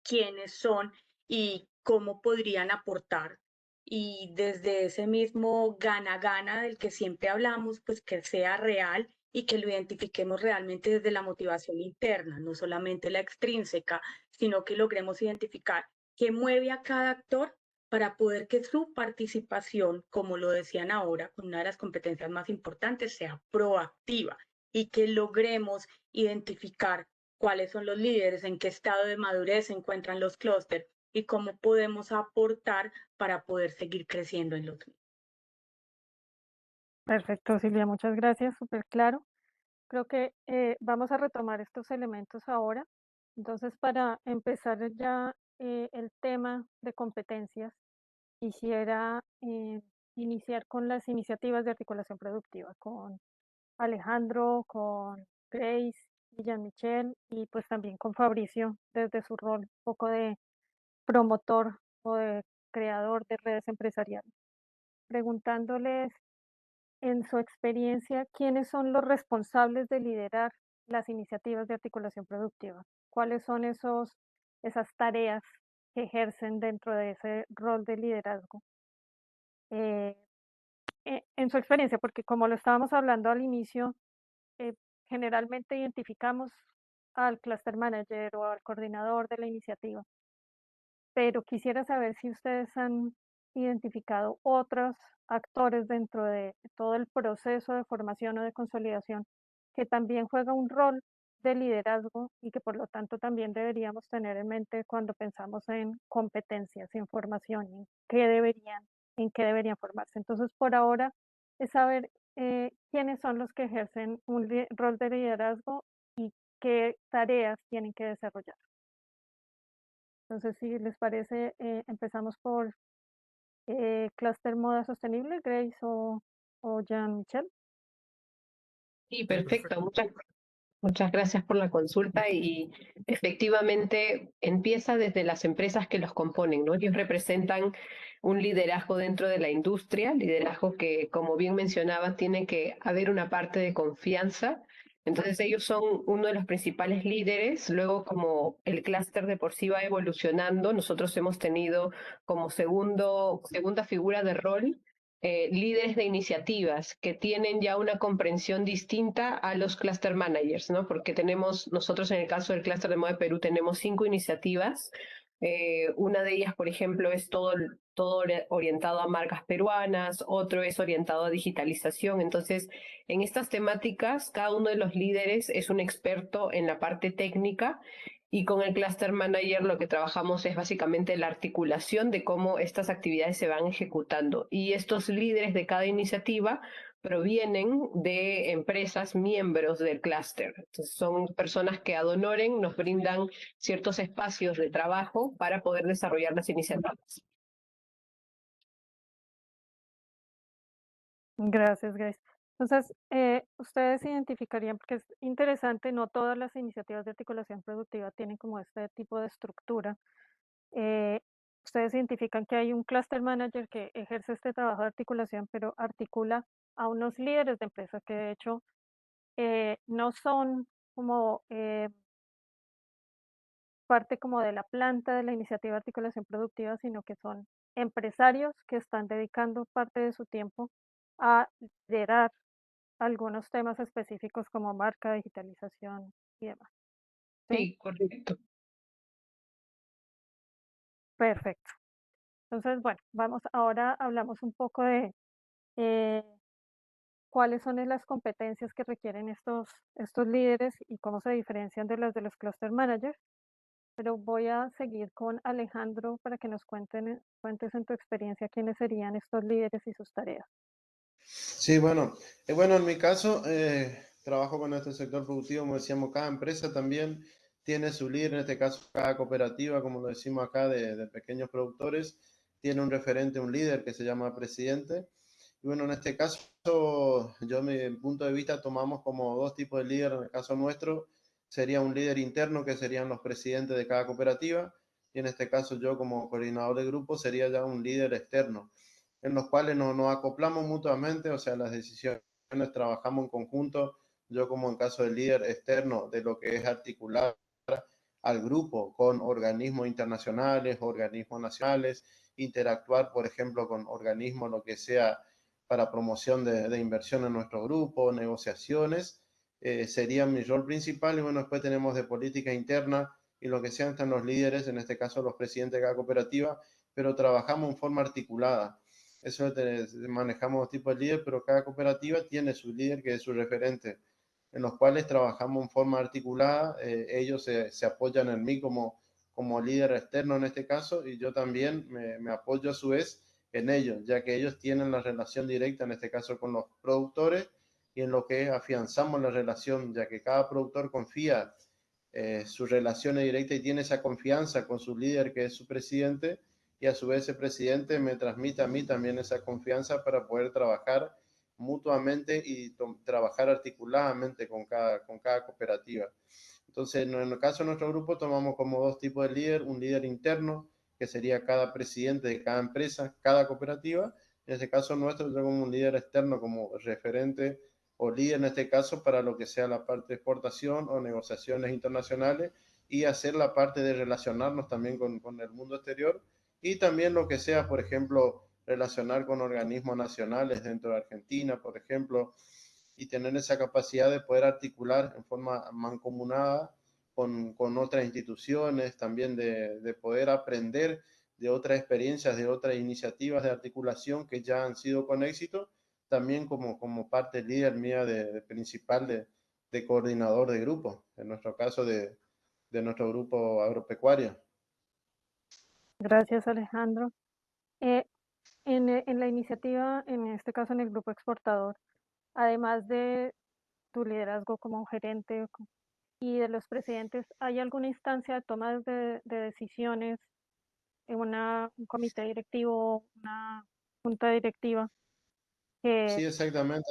quiénes son y cómo podrían aportar. Y desde ese mismo gana-gana del que siempre hablamos, pues que sea real y que lo identifiquemos realmente desde la motivación interna, no solamente la extrínseca, sino que logremos identificar qué mueve a cada actor para poder que su participación, como lo decían ahora, con una de las competencias más importantes, sea proactiva y que logremos identificar cuáles son los líderes, en qué estado de madurez se encuentran los clústeres y cómo podemos aportar para poder seguir creciendo en los mismos. Perfecto, Silvia, muchas gracias, súper claro. Creo que vamos a retomar estos elementos ahora. Entonces, para empezar ya el tema de competencias, quisiera iniciar con las iniciativas de articulación productiva, con Alejandro, con Grace y Jean-Michel, y pues también con Fabricio desde su rol un poco de promotor o de creador de redes empresariales. Preguntándoles en su experiencia, ¿quiénes son los responsables de liderar las iniciativas de articulación productiva? ¿Cuáles son esas tareas que ejercen dentro de ese rol de liderazgo? En su experiencia, porque como lo estábamos hablando al inicio, generalmente identificamos al cluster manager o al coordinador de la iniciativa, pero quisiera saber si ustedes han identificado otros actores dentro de todo el proceso de formación o de consolidación que también juega un rol de liderazgo y que por lo tanto también deberíamos tener en mente cuando pensamos en competencias, en formación, en qué deberían formarse. Entonces, por ahora es saber quiénes son los que ejercen un rol de liderazgo y qué tareas tienen que desarrollar. Entonces, si les parece, empezamos por Cluster Moda Sostenible, Grace o Jean-Michel. Sí, perfecto. Muchas gracias por la consulta y efectivamente empieza desde las empresas que los componen, ¿no? Ellos representan un liderazgo dentro de la industria, liderazgo que, como bien mencionaba, tiene que haber una parte de confianza. Entonces ellos son uno de los principales líderes. Luego, como el clúster de por sí va evolucionando, nosotros hemos tenido como segunda figura de rol líderes de iniciativas que tienen ya una comprensión distinta a los cluster managers, ¿no? Porque nosotros en el caso del clúster de moda de Perú tenemos 5 iniciativas. Una de ellas, por ejemplo, es todo orientado a marcas peruanas, otro es orientado a digitalización. Entonces, en estas temáticas, cada uno de los líderes es un experto en la parte técnica y con el Cluster Manager lo que trabajamos es básicamente la articulación de cómo estas actividades se van ejecutando. Y estos líderes de cada iniciativa provienen de empresas miembros del clúster. Entonces son personas que ad honorem nos brindan ciertos espacios de trabajo para poder desarrollar las iniciativas. Gracias, Grace. Entonces, ustedes identificarían, porque es interesante, no todas las iniciativas de articulación productiva tienen como este tipo de estructura. Ustedes identifican que hay un cluster manager que ejerce este trabajo de articulación, pero articula a unos líderes de empresa que de hecho no son como parte como de la planta de la iniciativa de articulación productiva, sino que son empresarios que están dedicando parte de su tiempo a liderar algunos temas específicos como marca, digitalización y demás. Sí, correcto. Perfecto. Entonces, bueno, ahora hablamos un poco de cuáles son las competencias que requieren estos líderes y cómo se diferencian de las de los cluster managers. Pero voy a seguir con Alejandro para que nos cuentes en tu experiencia quiénes serían estos líderes y sus tareas. Sí, bueno, en mi caso trabajo con este sector productivo, como decíamos, cada empresa también tiene su líder, en este caso cada cooperativa, como lo decimos acá, de pequeños productores, tiene un referente, un líder que se llama presidente. Y bueno, en este caso, yo mi punto de vista tomamos como dos tipos de líder. En el caso nuestro, sería un líder interno, que serían los presidentes de cada cooperativa, y en este caso yo como coordinador de grupo sería ya un líder externo, en los cuales nos acoplamos mutuamente, o sea, las decisiones trabajamos en conjunto, yo como en caso del líder externo, de lo que es articular al grupo con organismos internacionales, organismos nacionales, interactuar, por ejemplo, con organismos, lo que sea, para promoción de inversión en nuestro grupo, negociaciones, sería mi rol principal. Y bueno, después tenemos de política interna y lo que sean, están los líderes, en este caso los presidentes de cada cooperativa, pero trabajamos en forma articulada. Eso manejamos tipos de líder, pero cada cooperativa tiene su líder, que es su referente, en los cuales trabajamos en forma articulada. Ellos se apoyan en mí como líder externo en este caso, y yo también me apoyo a su vez en ellos, ya que ellos tienen la relación directa, en este caso con los productores, y en lo que afianzamos la relación, ya que cada productor confía su relación es directa y tiene esa confianza con su líder, que es su presidente, y a su vez ese presidente me transmite a mí también esa confianza para poder trabajar mutuamente y trabajar articuladamente con cada cooperativa. Entonces, en el caso de nuestro grupo, tomamos como dos tipos de líder: un líder interno, que sería cada presidente de cada empresa, cada cooperativa. En este caso nuestro, yo como un líder externo, como referente o líder en este caso para lo que sea la parte de exportación o negociaciones internacionales, y hacer la parte de relacionarnos también con el mundo exterior, y también lo que sea, por ejemplo, relacionar con organismos nacionales dentro de Argentina, por ejemplo, y tener esa capacidad de poder articular en forma mancomunada con otras instituciones, también de poder aprender de otras experiencias, de otras iniciativas de articulación que ya han sido con éxito, también como parte líder mía de principal de coordinador de grupo, en nuestro caso de nuestro grupo agropecuario. Gracias, Alejandro. Eh, en la iniciativa, en este caso en el grupo exportador, además de tu liderazgo como gerente y de los presidentes, ¿hay alguna instancia de toma de decisiones en un comité directivo, una junta directiva que Sí, exactamente.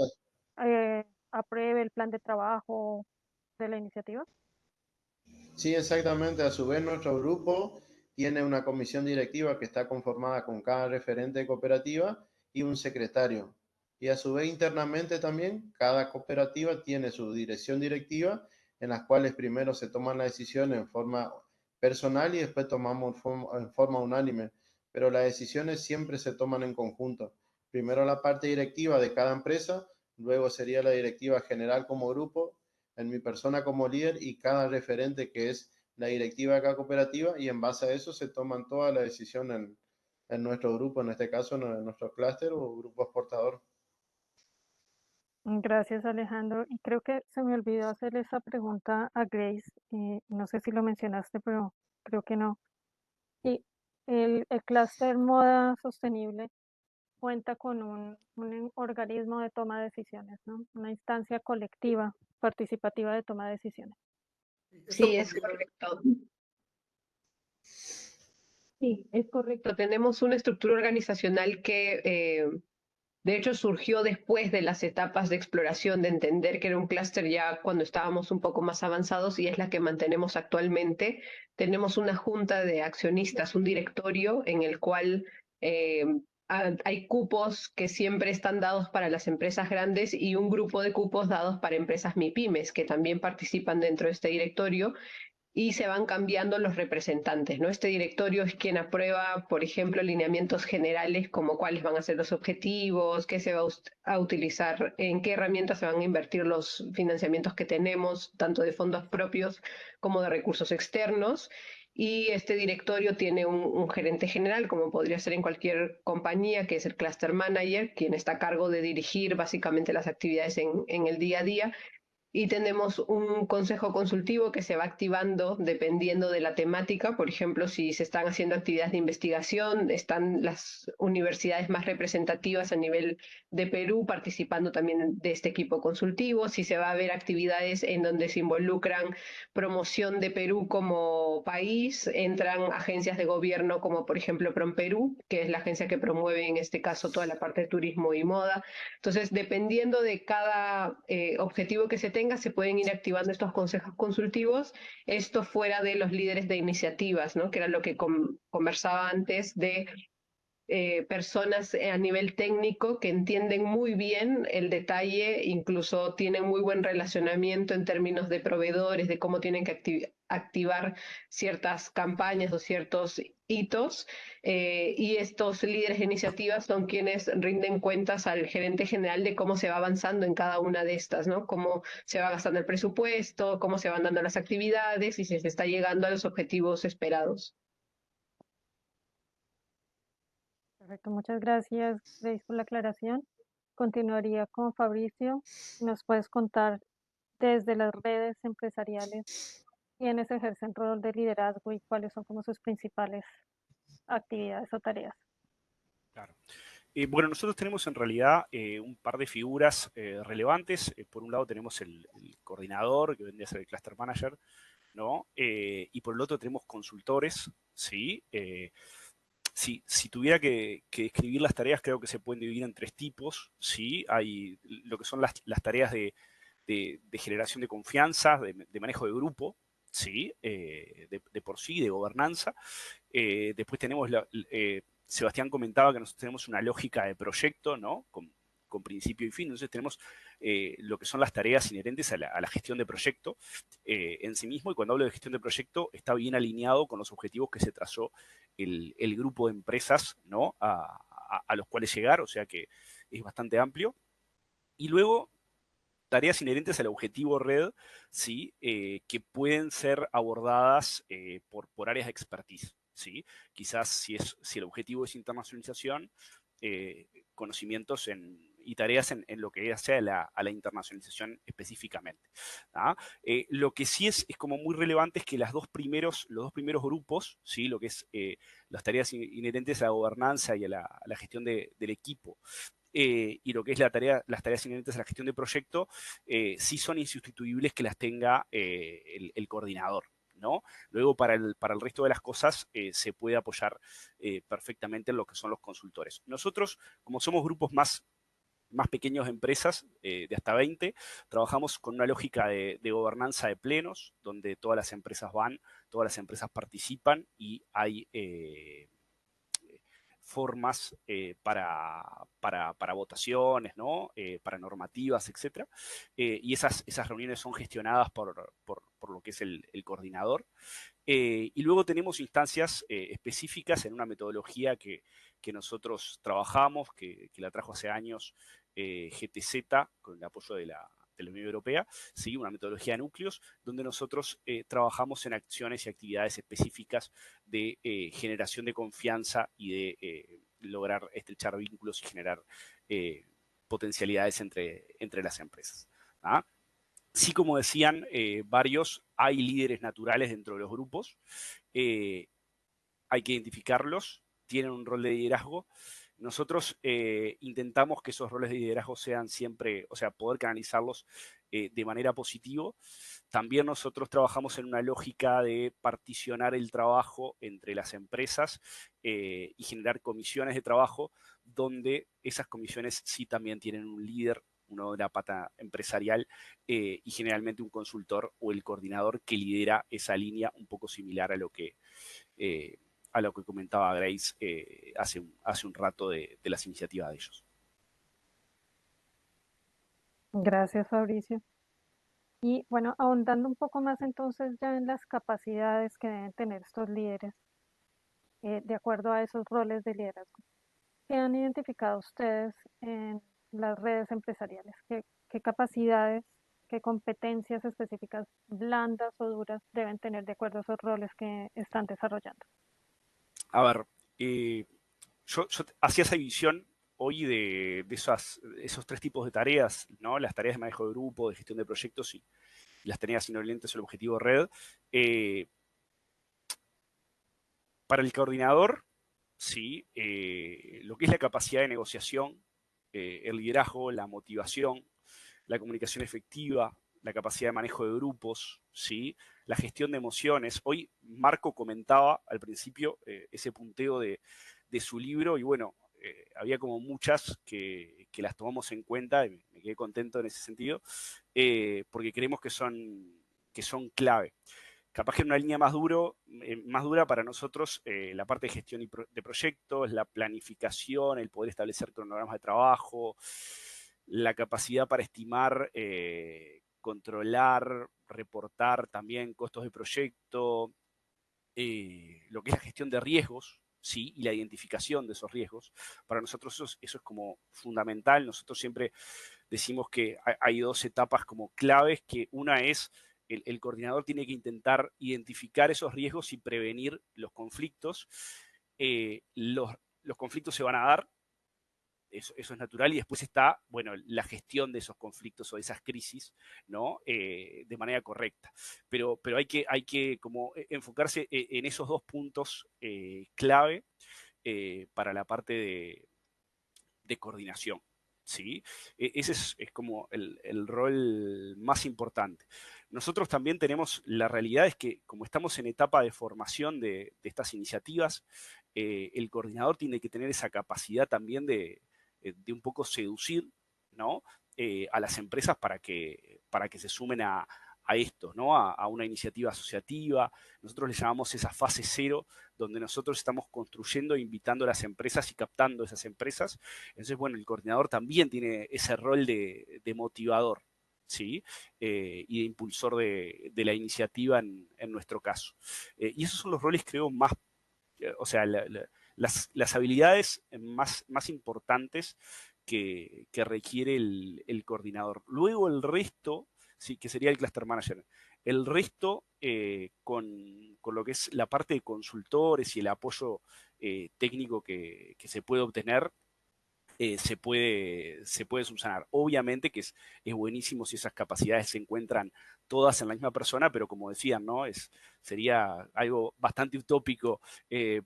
apruebe el plan de trabajo de la iniciativa? Sí, exactamente. A su vez, nuestro grupo tiene una comisión directiva que está conformada con cada referente de cooperativa y un secretario. Y a su vez, internamente también, cada cooperativa tiene su dirección directiva, en las cuales primero se toman las decisiones en forma personal y después tomamos en forma unánime. Pero las decisiones siempre se toman en conjunto. Primero la parte directiva de cada empresa, luego sería la directiva general como grupo, en mi persona como líder, y cada referente, que es la directiva de cada cooperativa, y en base a eso se toman todas las decisiones en nuestro grupo, en este caso en nuestro clúster o grupo exportador. Gracias, Alejandro. Y creo que se me olvidó hacerle esa pregunta a Grace. No sé si lo mencionaste, pero creo que no. Y el clúster Moda Sostenible cuenta con un organismo de toma de decisiones, ¿no? Una instancia colectiva, participativa de toma de decisiones. Sí, es correcto. Sí, es correcto. Tenemos una estructura organizacional que, de hecho, surgió después de las etapas de exploración, de entender que era un clúster ya cuando estábamos un poco más avanzados, y es la que mantenemos actualmente. Tenemos una junta de accionistas, un directorio en el cual hay cupos que siempre están dados para las empresas grandes y un grupo de cupos dados para empresas MIPYMES que también participan dentro de este directorio, y se van cambiando los representantes, ¿no? Este directorio es quien aprueba, por ejemplo, lineamientos generales como cuáles van a ser los objetivos, qué se va a utilizar, en qué herramientas se van a invertir los financiamientos que tenemos, tanto de fondos propios como de recursos externos. Y este directorio tiene un gerente general, como podría ser en cualquier compañía, que es el cluster manager, quien está a cargo de dirigir básicamente las actividades en el día a día. y tenemos un consejo consultivo que se va activando dependiendo de la temática. Por ejemplo, si se están haciendo actividades de investigación, están las universidades más representativas a nivel de Perú participando también de este equipo consultivo. Si se va a ver actividades en donde se involucran promoción de Perú como país, entran agencias de gobierno como por ejemplo PROMPERÚ, que es la agencia que promueve en este caso toda la parte de turismo y moda. Entonces, dependiendo de cada objetivo que se tenga, se pueden ir activando estos consejos consultivos, esto fuera de los líderes de iniciativas, ¿no? Que era lo que conversaba antes de personas a nivel técnico que entienden muy bien el detalle, incluso tienen muy buen relacionamiento en términos de proveedores, de cómo tienen que activar ciertas campañas o ciertos hitos, y estos líderes de iniciativas son quienes rinden cuentas al gerente general de cómo se va avanzando en cada una de estas, ¿no? Cómo se va gastando el presupuesto, cómo se van dando las actividades y si se está llegando a los objetivos esperados. Perfecto, muchas gracias, Grace, por la aclaración. Continuaría con Fabricio. ¿Nos puedes contar desde las redes empresariales quiénes ejercen rol de liderazgo y cuáles son como sus principales actividades o tareas? Claro. Bueno, nosotros tenemos en realidad un par de figuras relevantes. Por un lado tenemos el coordinador, que vendría a ser el cluster manager, ¿no? Y por el otro tenemos consultores, ¿sí? Si tuviera que describir las tareas, creo que se pueden dividir en tres tipos, ¿sí? Hay lo que son las tareas de generación de confianza, de manejo de grupo, ¿sí? De por sí, de gobernanza. Después tenemos, Sebastián comentaba que nosotros tenemos una lógica de proyecto, ¿no? Con principio y fin. Entonces tenemos lo que son las tareas inherentes a la gestión de proyecto en sí mismo, y cuando hablo de gestión de proyecto está bien alineado con los objetivos que se trazó el grupo de empresas, ¿no? A los cuales llegar, o sea que es bastante amplio. Y luego tareas inherentes al objetivo red, ¿sí? Que pueden ser abordadas por áreas de expertise, ¿sí? Quizás si el objetivo es internacionalización, conocimientos y tareas en lo que hace a la internacionalización específicamente. ¿Ah? Lo que sí es como muy relevante es que los dos primeros grupos, ¿sí? Lo que es las tareas inherentes a la gobernanza y a la gestión del equipo, y lo que es las tareas inherentes a la gestión de proyecto, sí son insustituibles que las tenga el coordinador, ¿no? Luego, para el resto de las cosas, se puede apoyar perfectamente en lo que son los consultores. Nosotros, como somos grupos más pequeños de empresas, de hasta 20, trabajamos con una lógica de gobernanza de plenos, donde todas las empresas todas las empresas participan y hay formas para votaciones, ¿no? Para normativas, etc. Y esas reuniones son gestionadas por lo que es el coordinador. Y luego tenemos instancias específicas en una metodología que nosotros trabajamos, que la trajo hace años GTZ, con el apoyo de la Unión Europea, ¿sí? Una metodología de núcleos, donde nosotros trabajamos en acciones y actividades específicas de generación de confianza y de lograr estrechar vínculos y generar potencialidades entre las empresas. ¿Ah? Sí, como decían varios, hay líderes naturales dentro de los grupos, hay que identificarlos, tienen un rol de liderazgo. Nosotros intentamos que esos roles de liderazgo sean siempre, o sea, poder canalizarlos de manera positiva. También nosotros trabajamos en una lógica de particionar el trabajo entre las empresas y generar comisiones de trabajo, donde esas comisiones sí también tienen un líder, uno de la pata empresarial, y generalmente un consultor o el coordinador que lidera esa línea, un poco similar a lo que comentaba Grace hace un rato de las iniciativas de ellos. Gracias, Fabricio. Y bueno, ahondando un poco más entonces ya en las capacidades que deben tener estos líderes, de acuerdo a esos roles de liderazgo, ¿qué han identificado ustedes en las redes empresariales? ¿Qué capacidades, qué competencias específicas, blandas o duras, deben tener de acuerdo a esos roles que están desarrollando? A ver, yo hacía esa división hoy de esos tres tipos de tareas, ¿no? Las tareas de manejo de grupo, de gestión de proyectos y las tareas inherentes al objetivo red. Para el coordinador, sí, lo que es la capacidad de negociación, el liderazgo, la motivación, la comunicación efectiva, la capacidad de manejo de grupos, ¿sí? La gestión de emociones. Hoy Marco comentaba al principio ese punteo de su libro y bueno, había como muchas que las tomamos en cuenta y me quedé contento en ese sentido, porque creemos que son clave. Capaz que en una línea más dura para nosotros, la parte de gestión de proyectos, la planificación, el poder establecer cronogramas de trabajo, la capacidad para estimar, controlar, reportar también costos de proyecto, lo que es la gestión de riesgos, ¿sí? Y la identificación de esos riesgos. Para nosotros eso es como fundamental. Nosotros siempre decimos que hay dos etapas como claves, que una es el coordinador tiene que intentar identificar esos riesgos y prevenir los conflictos. Los conflictos se van a dar, eso es natural, y después está, bueno, la gestión de esos conflictos o de esas crisis, ¿no? De manera correcta. Pero hay que como enfocarse en esos dos puntos clave para la parte de coordinación. ¿Sí? Ese es como el rol más importante. Nosotros también tenemos, la realidad es que como estamos en etapa de formación de estas iniciativas, el coordinador tiene que tener esa capacidad también de un poco seducir, ¿no? A las empresas para que se sumen a esto, ¿no? A una iniciativa asociativa. Nosotros le llamamos esa fase cero, donde nosotros estamos construyendo, invitando a las empresas y captando esas empresas. Entonces, bueno, el coordinador también tiene ese rol de motivador, ¿sí? Y de impulsor de la iniciativa en nuestro caso. Y esos son los roles, creo, más, o sea, las habilidades más importantes que requiere el coordinador. Luego el resto, sí, que sería el cluster manager. El resto, con lo que es la parte de consultores y el apoyo técnico que se puede obtener, se puede subsanar. Obviamente que es buenísimo si esas capacidades se encuentran todas en la misma persona, pero como decían, ¿no? Sería algo bastante utópico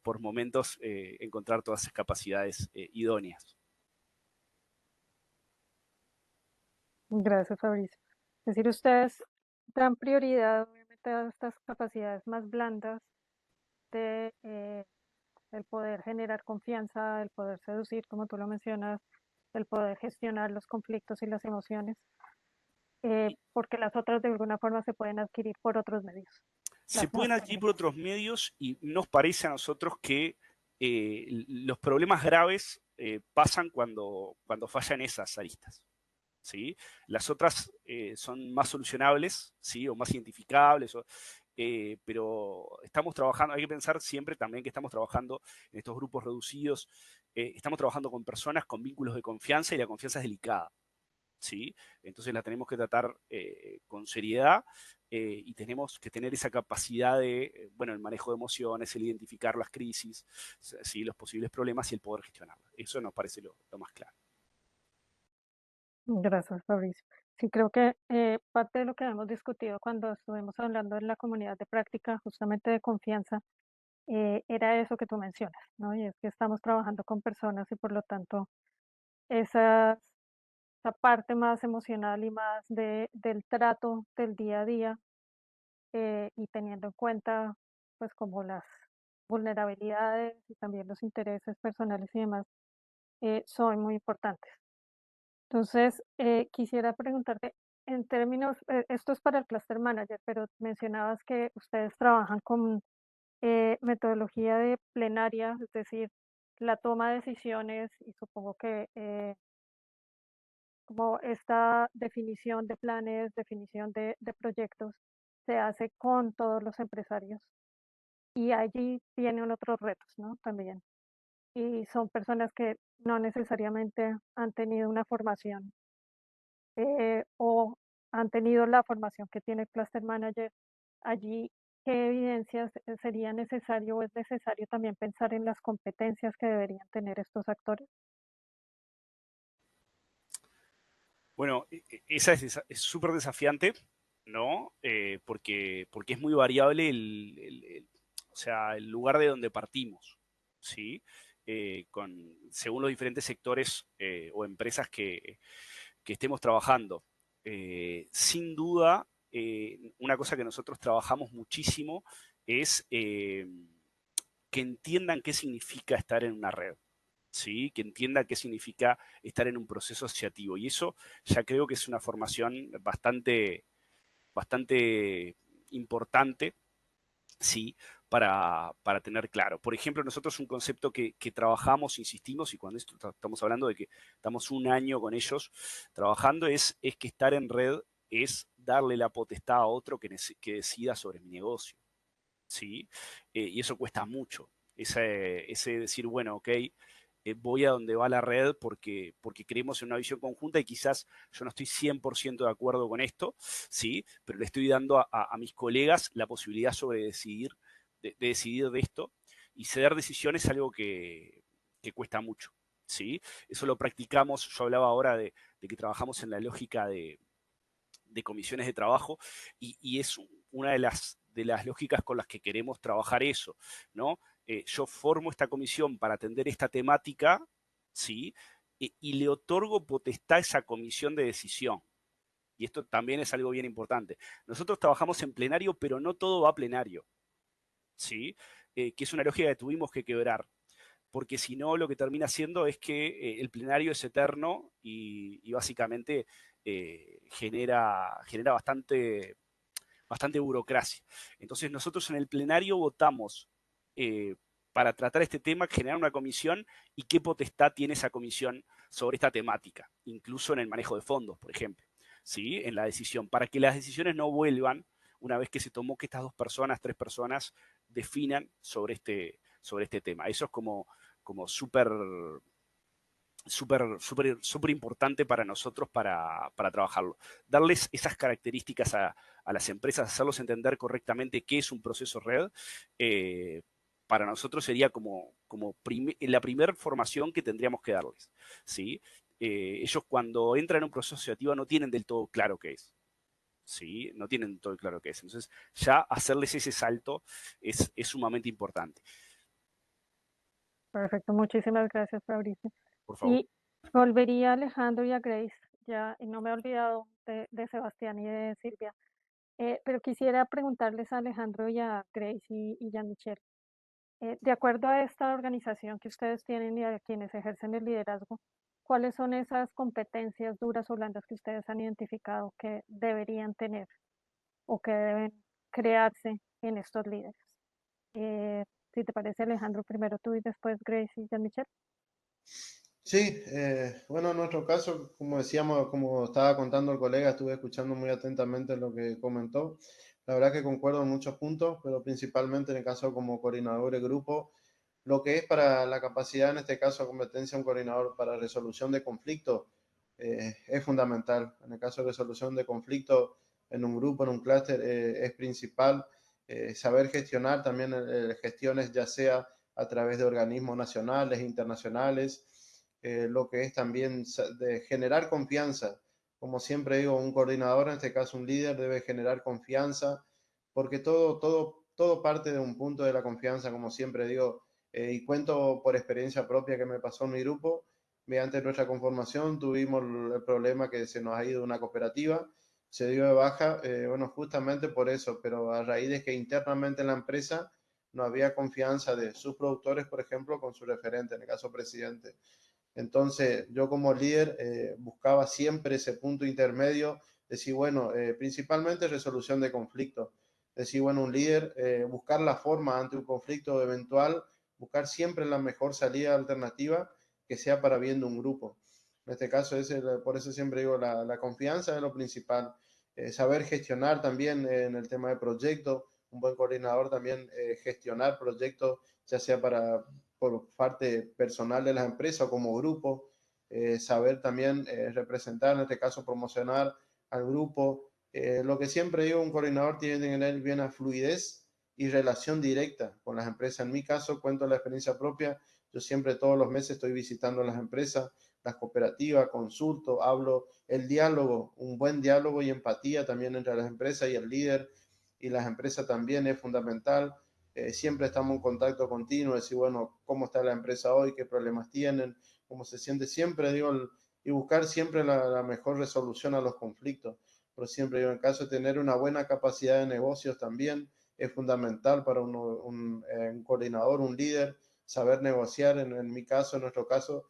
por momentos encontrar todas esas capacidades idóneas. Gracias, Fabricio. Es decir, ustedes dan prioridad obviamente a estas capacidades más blandas de el poder generar confianza, el poder seducir, como tú lo mencionas, el poder gestionar los conflictos y las emociones, porque las otras de alguna forma se pueden adquirir por otros medios. Se pueden adquirir por otros medios y nos parece a nosotros que los problemas graves pasan cuando fallan esas aristas. ¿Sí? Las otras son más solucionables, ¿sí? O más identificables, pero estamos trabajando, hay que pensar siempre también que estamos trabajando en estos grupos reducidos, estamos trabajando con personas con vínculos de confianza y la confianza es delicada, ¿sí? Entonces la tenemos que tratar con seriedad y tenemos que tener esa capacidad de, bueno, el manejo de emociones, el identificar las crisis, ¿sí? Los posibles problemas y el poder gestionarlas. Eso nos parece lo más claro. Gracias, Fabricio. Sí, creo que parte de lo que hemos discutido cuando estuvimos hablando en la comunidad de práctica, justamente de confianza, era eso que tú mencionas, ¿no? Y es que estamos trabajando con personas y por lo tanto esa parte más emocional y más del trato del día a día y teniendo en cuenta pues como las vulnerabilidades y también los intereses personales y demás son muy importantes. Entonces, quisiera preguntarte, en términos, esto es para el Cluster Manager, pero mencionabas que ustedes trabajan con metodología de plenaria, es decir, la toma de decisiones y supongo que como esta definición de planes, definición de proyectos, se hace con todos los empresarios. Y allí vienen otros retos, ¿no? También. Y son personas que no necesariamente han tenido una formación o han tenido la formación que tiene el Cluster Manager. Allí, ¿qué evidencias sería necesario o es necesario también pensar en las competencias que deberían tener estos actores? Bueno, esa es súper desafiante, ¿no? Porque es muy variable o sea, el lugar de donde partimos, ¿sí? Según los diferentes sectores o empresas que estemos trabajando. Sin duda, una cosa que nosotros trabajamos muchísimo es que entiendan qué significa estar en una red. ¿Sí? Que entienda qué significa estar en un proceso asociativo. Y eso ya creo que es una formación bastante importante, ¿sí? Para tener claro. Por ejemplo, nosotros un concepto que trabajamos, insistimos, y cuando estamos hablando de que estamos un año con ellos trabajando, es que estar en red es darle la potestad a otro que decida sobre mi negocio, ¿sí? Y eso cuesta mucho. Ese decir, bueno, ok, voy a donde va la red porque creemos en una visión conjunta y quizás yo no estoy 100% de acuerdo con esto, ¿sí? Pero le estoy dando a mis colegas la posibilidad sobre decidir, de decidir de esto, y ceder decisiones es algo que cuesta mucho, ¿sí? Eso lo practicamos, yo hablaba ahora de que trabajamos en la lógica de comisiones de trabajo y es una de las lógicas con las que queremos trabajar eso, ¿no? Yo formo esta comisión para atender esta temática, ¿sí? Y le otorgo potestad a esa comisión de decisión. Y esto también es algo bien importante. Nosotros trabajamos en plenario, pero no todo va a plenario, ¿sí? Que es una lógica que tuvimos que quebrar, porque si no lo que termina siendo es que el plenario es eterno y básicamente genera bastante burocracia. Entonces nosotros en el plenario votamos para tratar este tema, generar una comisión y qué potestad tiene esa comisión sobre esta temática, incluso en el manejo de fondos, por ejemplo, ¿sí? En la decisión, para que las decisiones no vuelvan una vez que se tomó que estas 2 personas, 3 personas definan sobre este tema. Eso es como súper importante para nosotros para trabajarlo. Darles esas características a las empresas, hacerlos entender correctamente qué es un proceso red, para nosotros sería como la primera formación que tendríamos que darles, ¿sí? Ellos cuando entran en un proceso asociativo no tienen del todo claro qué es, ¿sí? No tienen todo claro qué es. Entonces, ya hacerles ese salto es sumamente importante. Perfecto, muchísimas gracias, Fabricio. Por favor. Y volvería a Alejandro y a Grace, ya, y no me he olvidado de Sebastián y de Silvia, pero quisiera preguntarles a Alejandro y a Grace y Jean-Michel, de acuerdo a esta organización que ustedes tienen y a quienes ejercen el liderazgo, ¿cuáles son esas competencias duras o blandas que ustedes han identificado que deberían tener o que deben crearse en estos líderes? Si te parece, Alejandro, primero tú y después Grace y Jean-Michel. Sí, bueno, en nuestro caso, como decíamos, como estaba contando el colega, estuve escuchando muy atentamente lo que comentó. La verdad que concuerdo en muchos puntos, pero principalmente en el caso como coordinador de grupo, lo que es para la capacidad, en este caso, competencia de un coordinador para resolución de conflictos, es fundamental. En el caso de resolución de conflictos en un grupo, en un clúster, es principal. Saber gestionar también gestiones, ya sea a través de organismos nacionales e internacionales, lo que es también de generar confianza. Como siempre digo, un coordinador, en este caso un líder, debe generar confianza, porque todo parte de un punto de la confianza, como siempre digo, y cuento por experiencia propia que me pasó en mi grupo. Mediante nuestra conformación tuvimos el problema que se nos ha ido una cooperativa, se dio de baja, bueno, justamente por eso, pero a raíz de que internamente en la empresa no había confianza de sus productores, por ejemplo, con su referente, en el caso presidente. Entonces, yo como líder buscaba siempre ese punto intermedio, decir, bueno, principalmente resolución de conflictos. Decir, bueno, un líder, buscar la forma ante un conflicto eventual, buscar siempre la mejor salida alternativa que sea para bien de un grupo. En este caso, por eso siempre digo, la confianza es lo principal. Saber gestionar también en el tema de proyectos, un buen coordinador también gestionar proyectos, ya sea por parte personal de las empresas o como grupo, saber también representar, en este caso promocionar al grupo. Lo que siempre digo, un coordinador tiene que tener bien la fluidez y relación directa con las empresas. En mi caso, cuento la experiencia propia, Yo siempre todos los meses estoy visitando las empresas, las cooperativas, consulto, hablo, el diálogo, un buen diálogo y empatía también entre las empresas y el líder y las empresas también es fundamental. Siempre estamos en contacto continuo, decir, bueno, cómo está la empresa hoy, qué problemas tienen, cómo se siente, siempre digo, y buscar siempre la mejor resolución a los conflictos. Pero siempre digo, en caso de tener una buena capacidad de negocios también es fundamental para un coordinador, un líder, saber negociar, en mi caso, en nuestro caso,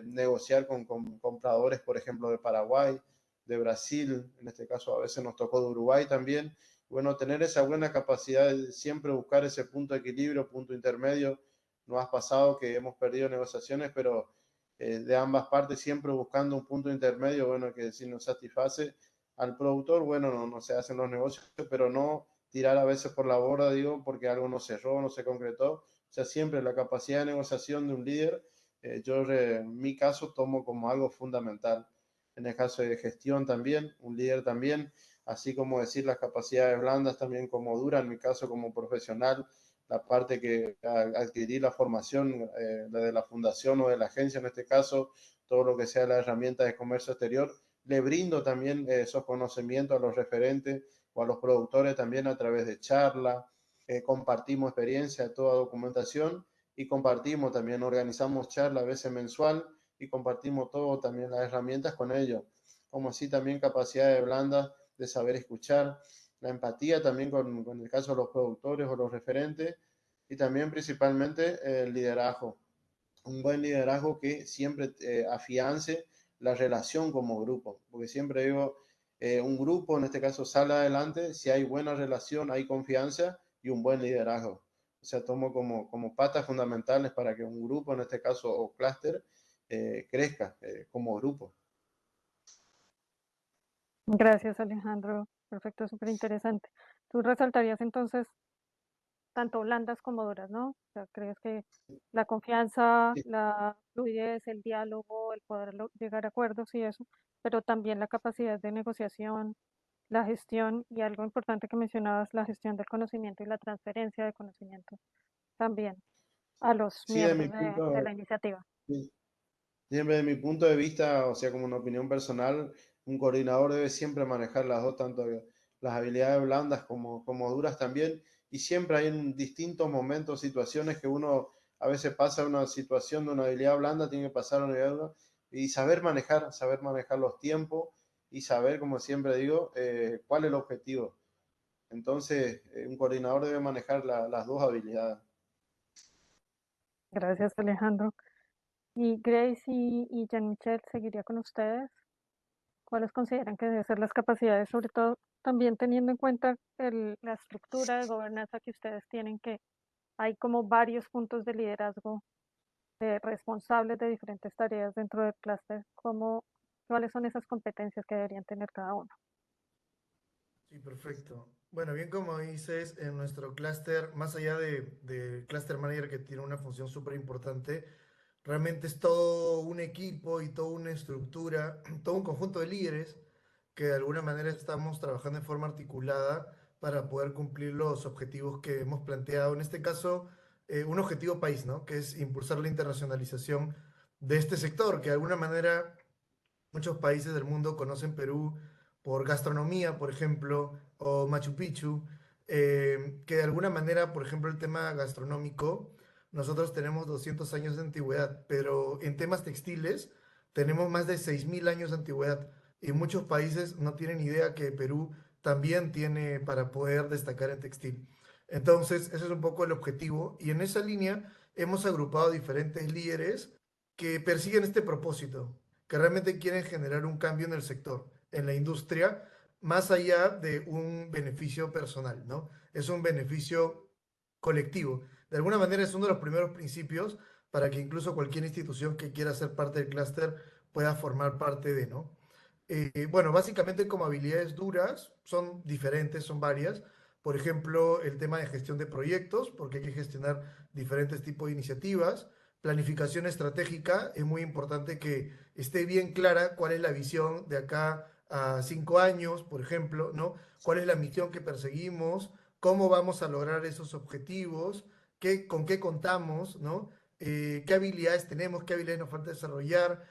negociar con compradores, por ejemplo, de Paraguay, de Brasil, en este caso a veces nos tocó de Uruguay también. Bueno, tener esa buena capacidad de siempre buscar ese punto de equilibrio, punto intermedio. No has pasado que hemos perdido negociaciones, pero de ambas partes siempre buscando un punto intermedio, bueno, que si nos satisface al productor, bueno, no se hacen los negocios, pero no tirar a veces por la borda, digo, porque algo no cerró, no se concretó. O sea, siempre la capacidad de negociación de un líder, yo en mi caso tomo como algo fundamental. En el caso de gestión también, un líder también, así como decir las capacidades blandas también como dura, en mi caso como profesional, la parte que adquirí la formación de la fundación o de la agencia en este caso, todo lo que sea la herramienta de comercio exterior, le brindo también esos conocimientos a los referentes o a los productores también a través de charlas, compartimos experiencia, toda documentación y compartimos también, organizamos charlas a veces mensual y compartimos todo también las herramientas con ellos, como así también capacidades blandas de saber escuchar, la empatía también con el caso de los productores o los referentes y también principalmente el liderazgo, un buen liderazgo que siempre afiance la relación como grupo, porque siempre digo, un grupo en este caso sale adelante si hay buena relación, hay confianza y un buen liderazgo. O sea, tomo como patas fundamentales para que un grupo, en este caso, o clúster, crezca como grupo. Gracias, Alejandro. Perfecto, súper interesante. Tú resaltarías entonces tanto blandas como duras, ¿no? O sea, ¿crees que la confianza, la fluidez, el diálogo, el poder llegar a acuerdos y eso, pero también la capacidad de negociación, la gestión y algo importante que mencionabas, la gestión del conocimiento y la transferencia de conocimiento también a los Sí, de mi miembros de punto, la iniciativa? sí. Siempre de mi punto de vista, o sea, como una opinión personal, un coordinador debe siempre manejar las dos, tanto las habilidades blandas como duras también, y siempre hay en distintos momentos, situaciones que uno a veces pasa una situación de una habilidad blanda, tiene que pasar a una habilidad dura, y saber manejar los tiempos y saber, como siempre digo, cuál es el objetivo. Entonces, un coordinador debe manejar las dos habilidades. Gracias, Alejandro. Y Grace y Jean-Michel, seguiría con ustedes. ¿Cuáles consideran que deben ser las capacidades, sobre todo también teniendo en cuenta la estructura de gobernanza que ustedes tienen, que hay como varios puntos de liderazgo de responsables de diferentes tareas dentro del clúster? ¿Cuáles son esas competencias que deberían tener cada uno? Sí, perfecto. Bueno, bien como dices, en nuestro clúster, más allá de Cluster Manager que tiene una función súper importante, realmente es todo un equipo y toda una estructura, todo un conjunto de líderes que de alguna manera estamos trabajando en forma articulada para poder cumplir los objetivos que hemos planteado. En este caso, un objetivo país, ¿no? Que es impulsar la internacionalización de este sector, que de alguna manera muchos países del mundo conocen Perú por gastronomía, por ejemplo, o Machu Picchu, que de alguna manera, por ejemplo, el tema gastronómico, nosotros tenemos 200 años de antigüedad, pero en temas textiles tenemos más de 6.000 años de antigüedad y muchos países no tienen idea que Perú también tiene para poder destacar en textil. Entonces, ese es un poco el objetivo y en esa línea hemos agrupado diferentes líderes que persiguen este propósito, que realmente quieren generar un cambio en el sector, en la industria, más allá de un beneficio personal, ¿no? Es un beneficio colectivo. De alguna manera es uno de los primeros principios para que incluso cualquier institución que quiera ser parte del clúster pueda formar parte de, ¿no? Bueno, básicamente como habilidades duras son diferentes, son varias. Por ejemplo, el tema de gestión de proyectos, porque hay que gestionar diferentes tipos de iniciativas. Planificación estratégica, es muy importante que esté bien clara cuál es la visión de acá a 5 años, por ejemplo, ¿no? ¿Cuál es la misión que perseguimos? ¿Cómo vamos a lograr esos objetivos? ¿Con qué contamos? ¿No? qué habilidades tenemos, qué habilidades nos falta desarrollar,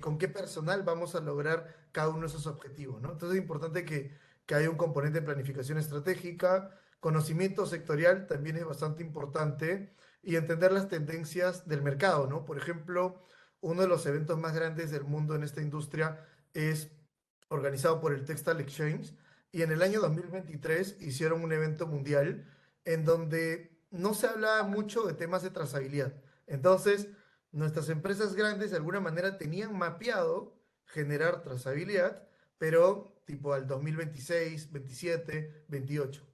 con qué personal vamos a lograr cada uno de esos objetivos, ¿no? Entonces es importante que haya un componente de planificación estratégica, conocimiento sectorial también es bastante importante y entender las tendencias del mercado, ¿no? Por ejemplo, uno de los eventos más grandes del mundo en esta industria es organizado por el Textile Exchange y en el año 2023 hicieron un evento mundial en donde no se hablaba mucho de temas de trazabilidad. Entonces, nuestras empresas grandes de alguna manera tenían mapeado generar trazabilidad, pero tipo al 2026, 27, 28.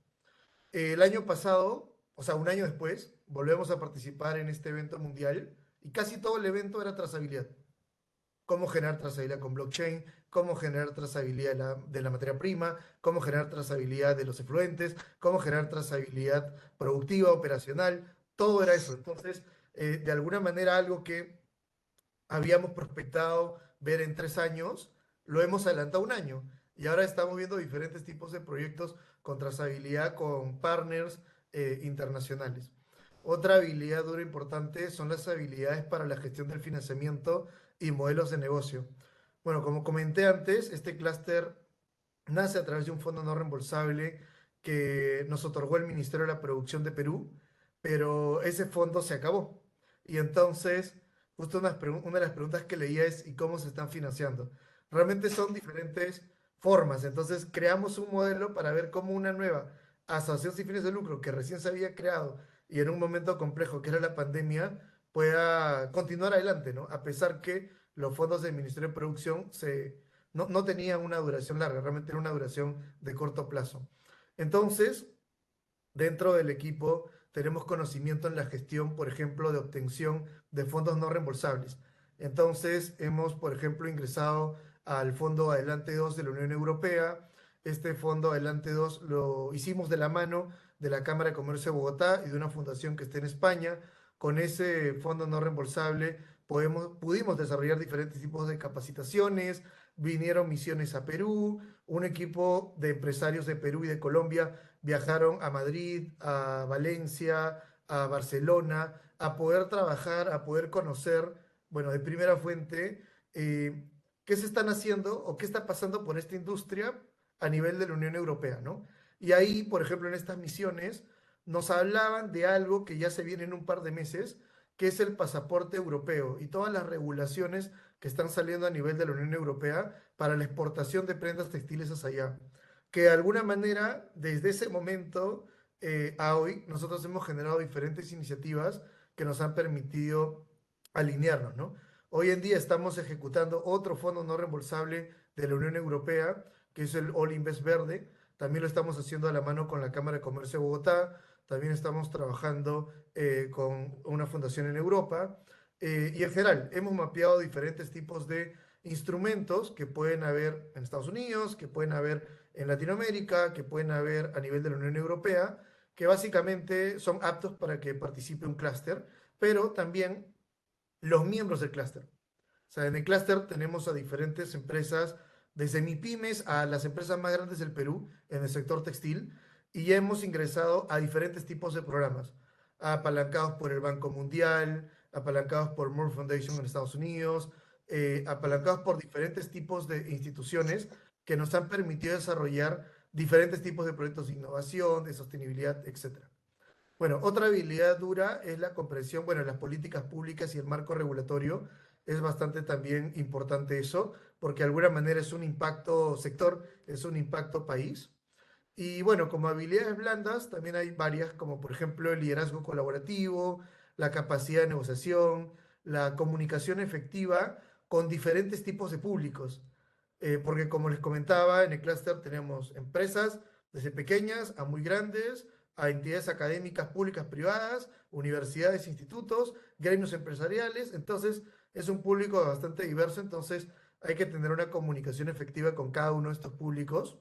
El año pasado, o sea, un año después, volvemos a participar en este evento mundial y casi todo el evento era trazabilidad. Cómo generar trazabilidad con blockchain, cómo generar trazabilidad de la materia prima, cómo generar trazabilidad de los efluentes, cómo generar trazabilidad productiva, operacional, todo era eso. Entonces, de alguna manera algo que habíamos prospectado ver en 3 años, lo hemos adelantado un año. Y ahora estamos viendo diferentes tipos de proyectos con trazabilidad con partners internacionales. Otra habilidad dura importante son las habilidades para la gestión del financiamiento y modelos de negocio. Bueno, como comenté antes, este clúster nace a través de un fondo no reembolsable que nos otorgó el Ministerio de la Producción de Perú, pero ese fondo se acabó. Y entonces, justo una de las preguntas que leía es, ¿y cómo se están financiando? Realmente son diferentes formas. Entonces, creamos un modelo para ver cómo una nueva asociación sin fines de lucro que recién se había creado y en un momento complejo que era la pandemia, pueda continuar adelante, ¿no? A pesar que los fondos del Ministerio de Producción no tenían una duración larga, realmente era una duración de corto plazo. Entonces, dentro del equipo tenemos conocimiento en la gestión, por ejemplo, de obtención de fondos no reembolsables. Entonces, hemos, por ejemplo, ingresado al Fondo Adelante 2 de la Unión Europea. Este Fondo Adelante 2 lo hicimos de la mano de la Cámara de Comercio de Bogotá y de una fundación que está en España. Con ese fondo no reembolsable pudimos desarrollar diferentes tipos de capacitaciones, vinieron misiones a Perú, un equipo de empresarios de Perú y de Colombia viajaron a Madrid, a Valencia, a Barcelona, a poder trabajar, a poder conocer, bueno, de primera fuente, qué se están haciendo o qué está pasando por esta industria a nivel de la Unión Europea, ¿no? Y ahí, por ejemplo, en estas misiones, nos hablaban de algo que ya se viene en un par de meses, que es el pasaporte europeo y todas las regulaciones que están saliendo a nivel de la Unión Europea para la exportación de prendas textiles hacia allá. Que de alguna manera, desde ese momento a hoy, nosotros hemos generado diferentes iniciativas que nos han permitido alinearnos, ¿no? Hoy en día estamos ejecutando otro fondo no reembolsable de la Unión Europea, que es el All Invest Verde. También lo estamos haciendo a la mano con la Cámara de Comercio de Bogotá. También estamos trabajando con una fundación en Europa. Y en general, hemos mapeado diferentes tipos de instrumentos que pueden haber en Estados Unidos, que pueden haber en Latinoamérica, que pueden haber a nivel de la Unión Europea, que básicamente son aptos para que participe un clúster, pero también los miembros del clúster. O sea, en el clúster tenemos a diferentes empresas, desde MIPYMES a las empresas más grandes del Perú en el sector textil, y ya hemos ingresado a diferentes tipos de programas, apalancados por el Banco Mundial, apalancados por Moore Foundation en Estados Unidos, apalancados por diferentes tipos de instituciones que nos han permitido desarrollar diferentes tipos de proyectos de innovación, de sostenibilidad, etc. Bueno, otra habilidad dura es la comprensión, bueno, las políticas públicas y el marco regulatorio. Es bastante también importante eso, porque de alguna manera es un impacto sector, es un impacto país. Y bueno, como habilidades blandas también hay varias, como por ejemplo el liderazgo colaborativo, la capacidad de negociación, la comunicación efectiva con diferentes tipos de públicos. Porque como les comentaba, en el clúster tenemos empresas desde pequeñas a muy grandes, a entidades académicas públicas, privadas, universidades, institutos, gremios empresariales. Entonces, es un público bastante diverso, entonces hay que tener una comunicación efectiva con cada uno de estos públicos.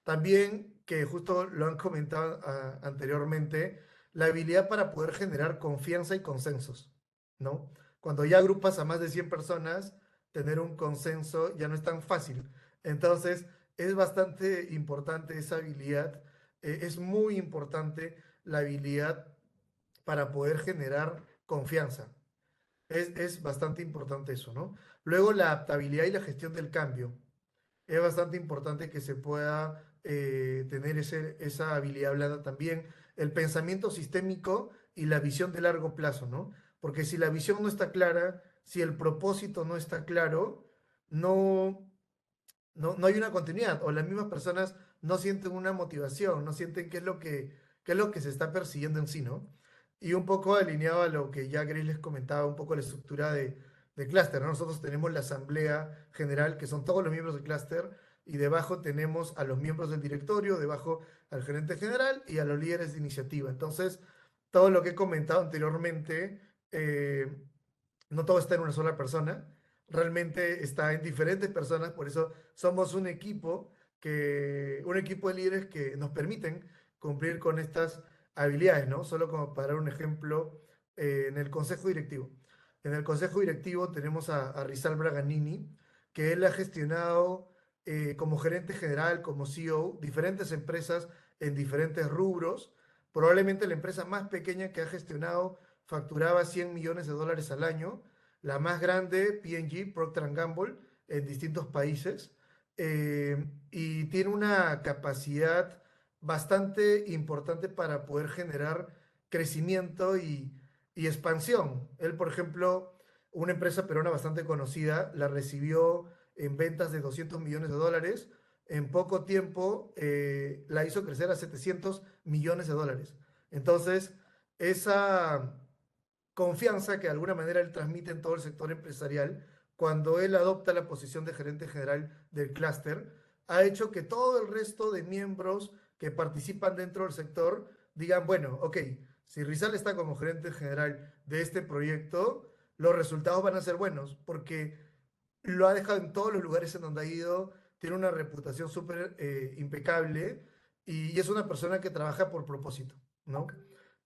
También, que justo lo han comentado anteriormente, la habilidad para poder generar confianza y consensos, ¿no? Cuando ya agrupas a más de 100 personas, tener un consenso ya no es tan fácil. Entonces, es bastante importante esa habilidad. Es muy importante la habilidad para poder generar confianza. Es bastante importante eso, ¿no? Luego la adaptabilidad y la gestión del cambio. Es bastante importante que se pueda tener esa habilidad blanda también. El pensamiento sistémico y la visión de largo plazo, ¿no? Porque si la visión no está clara, si el propósito no está claro, no, no hay una continuidad. O las mismas personas no sienten una motivación, no sienten qué es lo que se está persiguiendo en sí, ¿no? Y un poco alineado a lo que ya Grace les comentaba, un poco la estructura de clúster, ¿no? Nosotros tenemos la asamblea general, que son todos los miembros del clúster, y debajo tenemos a los miembros del directorio, debajo al gerente general y a los líderes de iniciativa. Entonces, todo lo que he comentado anteriormente, no todo está en una sola persona, realmente está en diferentes personas, por eso somos un equipo de líderes que nos permiten cumplir con estas habilidades, ¿no? Solo como para dar un ejemplo, en el consejo directivo. En el consejo directivo tenemos a Rizal Braganini, que él ha gestionado como gerente general, como CEO, diferentes empresas en diferentes rubros. Probablemente la empresa más pequeña que ha gestionado facturaba $100 millones al año. La más grande, P&G, Procter Gamble, en distintos países. Y tiene una capacidad bastante importante para poder generar crecimiento y expansión. Él, por ejemplo, una empresa peruana bastante conocida, la recibió en ventas de $200 millones. En poco tiempo la hizo crecer a $700 millones. Entonces, esa confianza que de alguna manera él transmite en todo el sector empresarial, cuando él adopta la posición de gerente general del clúster, ha hecho que todo el resto de miembros que participan dentro del sector digan, bueno, ok, si Rizal está como gerente general de este proyecto, los resultados van a ser buenos, porque lo ha dejado en todos los lugares en donde ha ido, tiene una reputación súper impecable y es una persona que trabaja por propósito, ¿no?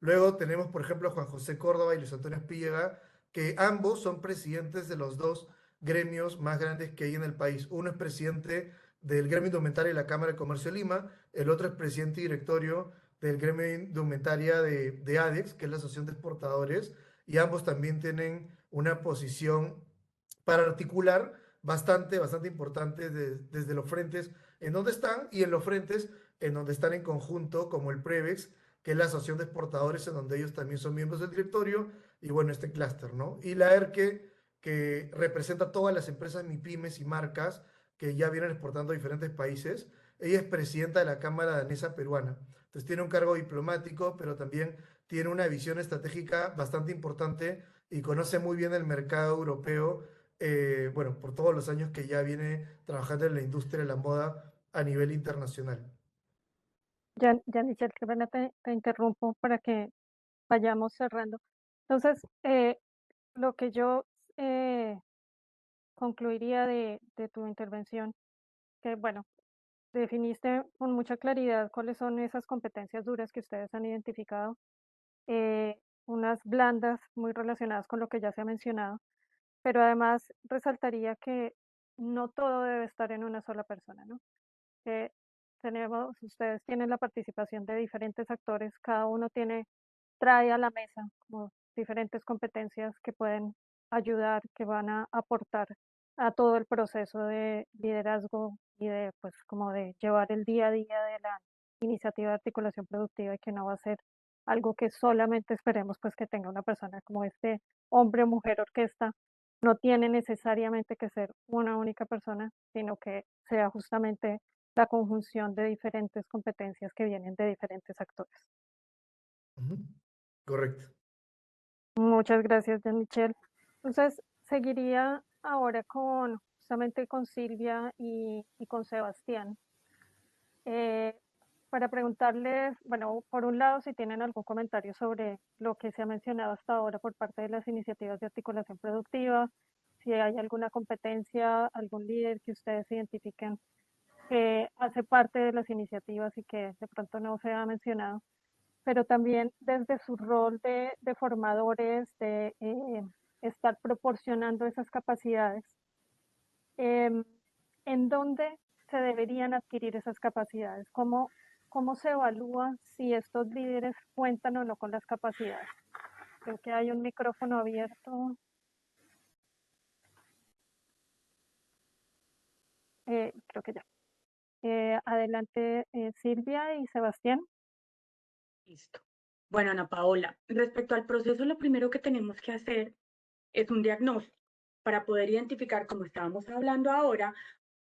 Luego tenemos, por ejemplo, a Juan José Córdoba y Luis Antonio Espíllega, que ambos son presidentes de los dos gremios más grandes que hay en el país. Uno es presidente del Gremio Indumentaria de la Cámara de Comercio de Lima, el otro es presidente directorio del Gremio Indumentaria de ADEX, que es la Asociación de Exportadores, y ambos también tienen una posición para articular bastante importante desde los frentes en donde están y en los frentes en donde están en conjunto, como el PREVEX, que es la Asociación de Exportadores, en donde ellos también son miembros del directorio, y bueno, este clúster, ¿no? Y la ERCE, que representa todas las empresas MIPYMES y marcas que ya vienen exportando a diferentes países. Ella es presidenta de la Cámara Danesa Peruana. Entonces tiene un cargo diplomático, pero también tiene una visión estratégica bastante importante y conoce muy bien el mercado europeo, bueno, por todos los años que ya viene trabajando en la industria de la moda a nivel internacional. Ya Michelle, qué pena te interrumpo para que vayamos cerrando. Entonces, lo que yo concluiría de tu intervención, que bueno, definiste con mucha claridad cuáles son esas competencias duras que ustedes han identificado, unas blandas muy relacionadas con lo que ya se ha mencionado, pero además resaltaría que no todo debe estar en una sola persona, ¿no? Que ustedes tienen la participación de diferentes actores, cada uno trae a la mesa como diferentes competencias que pueden ayudar, que van a aportar a todo el proceso de liderazgo y de, pues, como de llevar el día a día de la iniciativa de articulación productiva, y que no va a ser algo que solamente esperemos pues que tenga una persona como este hombre o mujer orquesta. No tiene necesariamente que ser una única persona, sino que sea justamente la conjunción de diferentes competencias que vienen de diferentes actores. Correcto. Muchas gracias, Jean-Michel. Entonces, seguiría ahora justamente con Silvia y con Sebastián, para preguntarles, bueno, por un lado, si tienen algún comentario sobre lo que se ha mencionado hasta ahora por parte de las iniciativas de articulación productiva, si hay alguna competencia, algún líder que ustedes identifiquen que hace parte de las iniciativas y que de pronto no se ha mencionado, pero también desde su rol de formadores, de estar proporcionando esas capacidades, ¿en dónde se deberían adquirir esas capacidades? ¿Cómo se evalúa si estos líderes cuentan o no con las capacidades? Creo que hay un micrófono abierto. Creo que ya. Adelante, Silvia y Sebastián. Listo. Bueno, Ana Paola, respecto al proceso, lo primero que tenemos que hacer es un diagnóstico para poder identificar, como estábamos hablando ahora,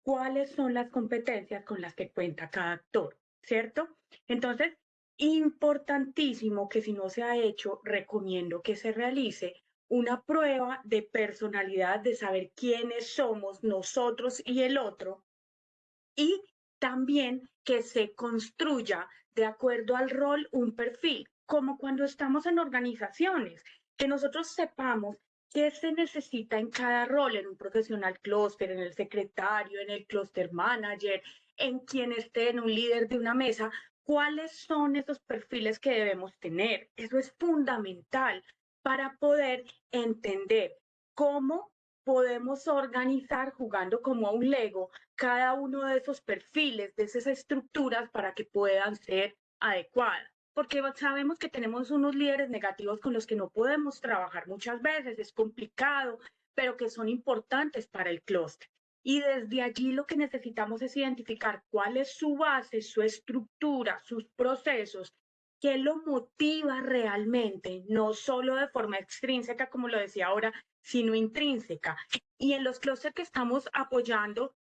cuáles son las competencias con las que cuenta cada actor, ¿cierto? Entonces, importantísimo que si no se ha hecho, recomiendo que se realice una prueba de personalidad, de saber quiénes somos nosotros y el otro, y también que se construya de acuerdo al rol un perfil, como cuando estamos en organizaciones, que nosotros sepamos qué se necesita en cada rol, en un profesional clúster, en el secretario, en el clúster manager, en quien esté, en un líder de una mesa, cuáles son esos perfiles que debemos tener. Eso es fundamental para poder entender cómo podemos organizar jugando como a un Lego cada uno de esos perfiles, de esas estructuras para que puedan ser adecuadas. Porque sabemos que tenemos unos líderes negativos con los que no podemos trabajar muchas veces, es complicado, pero que son importantes para el clúster. Y desde allí lo que necesitamos es identificar cuál es su base, su estructura, sus procesos, qué lo motiva realmente, no solo de forma extrínseca, como lo decía ahora, sino intrínseca. Y en los clústeres que estamos apoyando,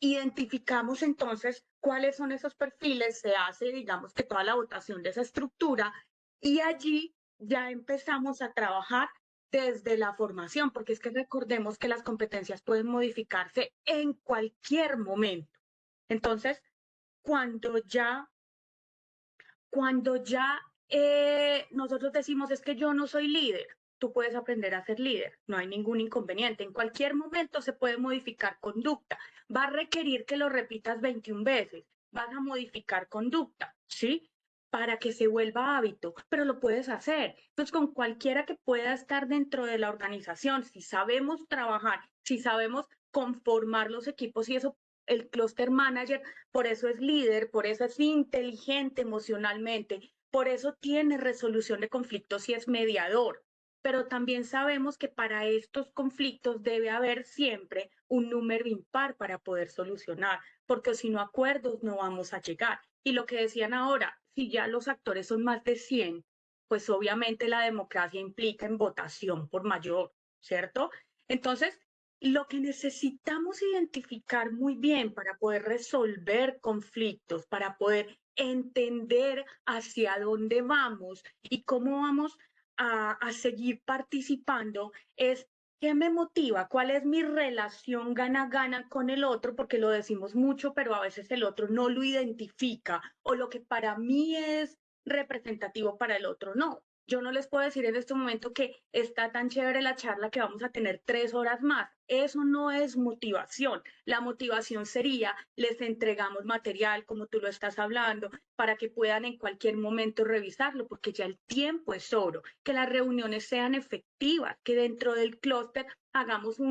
identificamos entonces cuáles son esos perfiles, se hace, digamos que toda la votación de esa estructura y allí ya empezamos a trabajar desde la formación, porque es que recordemos que las competencias pueden modificarse en cualquier momento. Entonces, cuando ya nosotros decimos es que yo no soy líder, tú puedes aprender a ser líder, no hay ningún inconveniente. En cualquier momento se puede modificar conducta. Va a requerir que lo repitas 21 veces, vas a modificar conducta, ¿sí? Para que se vuelva hábito, pero lo puedes hacer. Entonces, con cualquiera que pueda estar dentro de la organización, si sabemos trabajar, si sabemos conformar los equipos y eso, el cluster manager, por eso es líder, por eso es inteligente emocionalmente, por eso tiene resolución de conflictos y es mediador. Pero también sabemos que para estos conflictos debe haber siempre un número impar para poder solucionar, porque si no acuerdos no vamos a llegar. Y lo que decían ahora, si ya los actores son más de 100, pues obviamente la democracia implica en votación por mayor, ¿cierto? Entonces, lo que necesitamos identificar muy bien para poder resolver conflictos, para poder entender hacia dónde vamos y cómo vamos a seguir participando es qué me motiva, cuál es mi relación gana-gana con el otro, porque lo decimos mucho, pero a veces el otro no lo identifica o lo que para mí es representativo para el otro no. Yo no les puedo decir en este momento que está tan chévere la charla que vamos a tener 3 horas más. Eso no es motivación. La motivación sería, les entregamos material, como tú lo estás hablando, para que puedan en cualquier momento revisarlo, porque ya el tiempo es oro. Que las reuniones sean efectivas, que dentro del clúster hagamos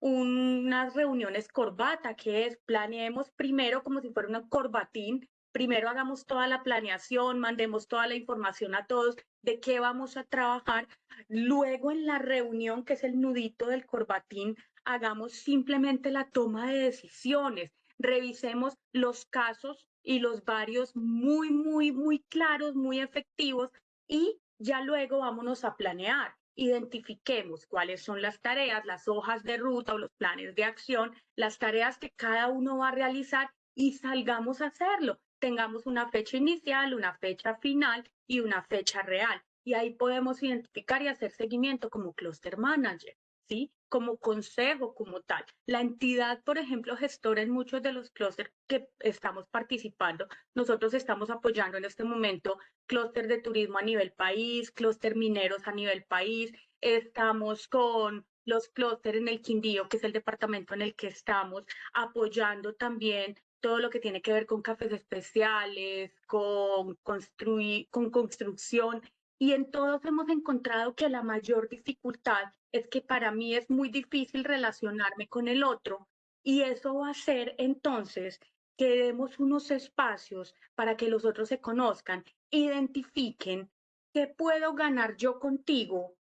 unas reuniones corbata, que es planeemos primero como si fuera una corbatín. Primero hagamos toda la planeación, mandemos toda la información a todos de qué vamos a trabajar. Luego en la reunión, que es el nudito del corbatín, hagamos simplemente la toma de decisiones. Revisemos los casos y los varios muy claros, muy efectivos y ya luego vámonos a planear. Identifiquemos cuáles son las tareas, las hojas de ruta o los planes de acción, las tareas que cada uno va a realizar y salgamos a hacerlo. Tengamos una fecha inicial, una fecha final y una fecha real. Y ahí podemos identificar y hacer seguimiento como cluster manager, ¿sí? Como consejo, como tal. La entidad, por ejemplo, gestora en muchos de los clústeres que estamos participando. Nosotros estamos apoyando en este momento clúster de turismo a nivel país, clúster mineros a nivel país. Estamos con los clústeres en el Quindío, que es el departamento en el que estamos, apoyando también todo lo que tiene que ver con cafés especiales, con construcción, y en todos hemos encontrado que la mayor dificultad es que para mí es muy difícil relacionarme con el otro y eso va a hacer entonces que demos unos espacios para que los otros se conozcan, identifiquen ¿qué puedo ganar yo contigo?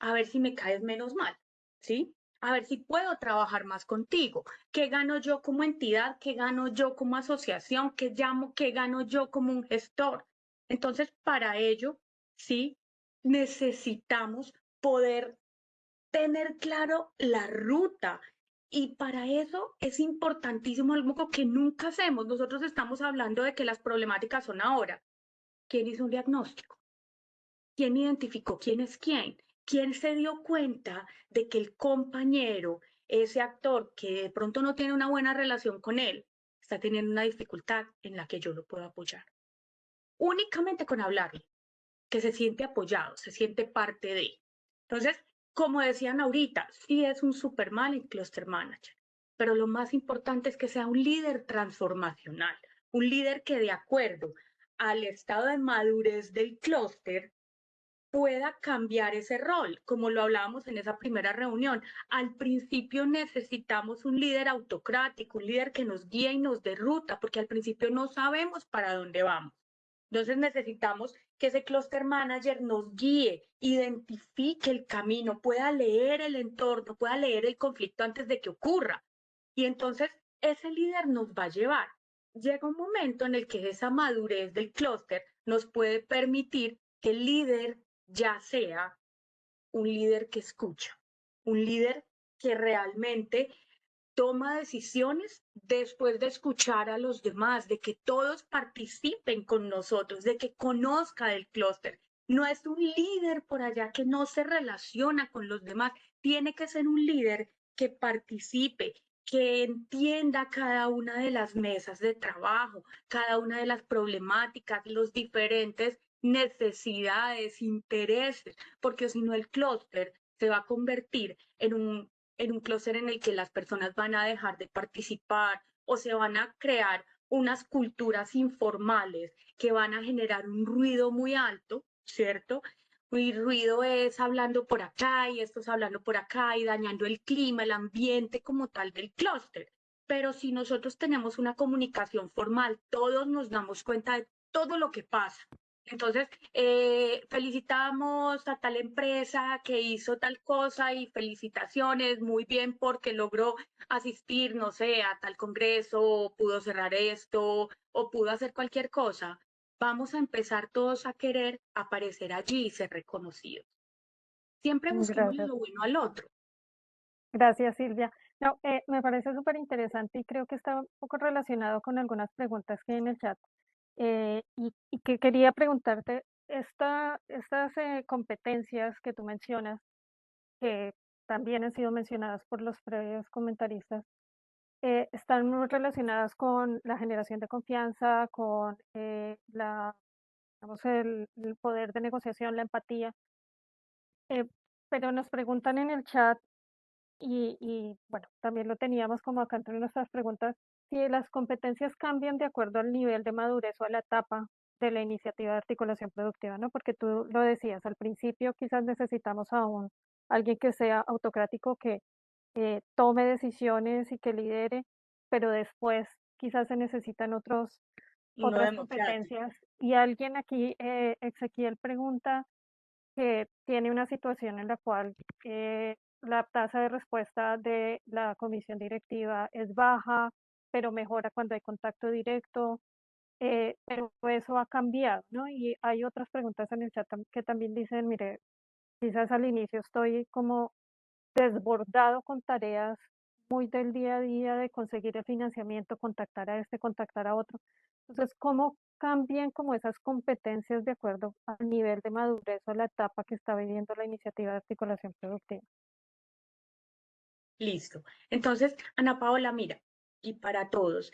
A ver si me caes menos mal, ¿sí? A ver si puedo trabajar más contigo. ¿Qué gano yo como entidad? ¿Qué gano yo como asociación? ¿Qué gano yo como un gestor? Entonces, para ello, sí, necesitamos poder tener claro la ruta. Y para eso es importantísimo algo que nunca hacemos. Nosotros estamos hablando de que las problemáticas son ahora. ¿Quién hizo un diagnóstico? ¿Quién identificó quién es quién? ¿Quién se dio cuenta de que el compañero, ese actor que de pronto no tiene una buena relación con él, está teniendo una dificultad en la que yo lo puedo apoyar? Únicamente con hablarle, que se siente apoyado, se siente parte de. Entonces, como decían ahorita, sí es un Superman en Cluster Manager, pero lo más importante es que sea un líder transformacional, un líder que de acuerdo al estado de madurez del clúster pueda cambiar ese rol, como lo hablábamos en esa primera reunión. Al principio necesitamos un líder autocrático, un líder que nos guíe y nos dé ruta, porque al principio no sabemos para dónde vamos. Entonces necesitamos que ese cluster manager nos guíe, identifique el camino, pueda leer el entorno, pueda leer el conflicto antes de que ocurra. Y entonces ese líder nos va a llevar. Llega un momento en el que esa madurez del clúster nos puede permitir que el líder ya sea un líder que escucha, un líder que realmente toma decisiones después de escuchar a los demás, de que todos participen con nosotros, de que conozca del clúster. No es un líder por allá que no se relaciona con los demás, tiene que ser un líder que participe, que entienda cada una de las mesas de trabajo, cada una de las problemáticas, los diferentes necesidades, intereses, porque si no el clúster se va a convertir en un clúster en el que las personas van a dejar de participar o se van a crear unas culturas informales que van a generar un ruido muy alto, ¿cierto? Y ruido es hablando por acá y estos hablando por acá y dañando el clima, el ambiente como tal del clúster. Pero si nosotros tenemos una comunicación formal, todos nos damos cuenta de todo lo que pasa. Entonces, felicitamos a tal empresa que hizo tal cosa y felicitaciones, muy bien porque logró asistir, no sé, a tal congreso, o pudo cerrar esto, o pudo hacer cualquier cosa. Vamos a empezar todos a querer aparecer allí y ser reconocidos. Siempre busquemos Gracias. lo bueno al otro. Gracias, Silvia. No, me parece súper interesante y creo que está un poco relacionado con algunas preguntas que hay en el chat. Y que quería preguntarte, estas competencias que tú mencionas, que también han sido mencionadas por los previos comentaristas, están muy relacionadas con la generación de confianza, con digamos, el poder de negociación, la empatía. Pero nos preguntan en el chat, bueno, también lo teníamos como acá entre nuestras preguntas, si las competencias cambian de acuerdo al nivel de madurez o a la etapa de la iniciativa de articulación productiva, ¿no? Porque tú lo decías, al principio quizás necesitamos a alguien que sea autocrático, que tome decisiones y que lidere, pero después quizás se necesitan No otras democrático. competencias. Y alguien aquí, Ezequiel, pregunta que tiene una situación en la cual la tasa de respuesta de la comisión directiva es baja, pero mejora cuando hay contacto directo, pero eso ha cambiado, ¿no? Y hay otras preguntas en el chat que también dicen, mire, quizás al inicio estoy como desbordado con tareas muy del día a día de conseguir el financiamiento, contactar a este, contactar a otro. Entonces, ¿cómo cambian como esas competencias de acuerdo al nivel de madurez o la etapa que está viviendo la iniciativa de articulación productiva? Listo. Entonces, Ana Paola, mira, y para todos,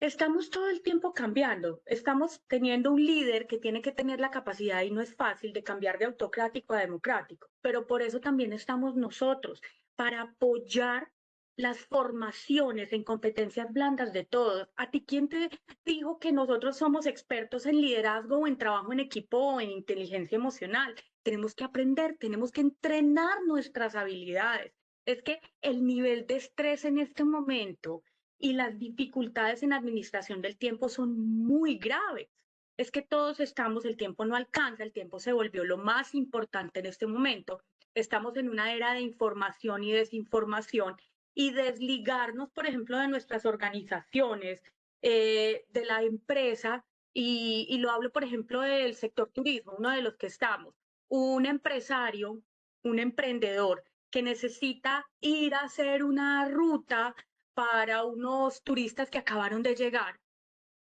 estamos todo el tiempo cambiando, estamos teniendo un líder que tiene que tener la capacidad, y no es fácil, de cambiar de autocrático a democrático, pero por eso también estamos nosotros, para apoyar las formaciones en competencias blandas de todos. ¿A ti quién te dijo que nosotros somos expertos en liderazgo o en trabajo en equipo o en inteligencia emocional? Tenemos que aprender, tenemos que entrenar nuestras habilidades. Es que el nivel de estrés en este momento y las dificultades en administración del tiempo son muy graves. es que todos estamos, el tiempo no alcanza, el tiempo se volvió lo más importante en este momento. Estamos en una era de información y desinformación y desligarnos, por ejemplo, de nuestras organizaciones, de la empresa, y lo hablo, por ejemplo, del sector turismo, uno de los que estamos. Un empresario, un emprendedor que necesita ir a hacer una ruta para unos turistas que acabaron de llegar,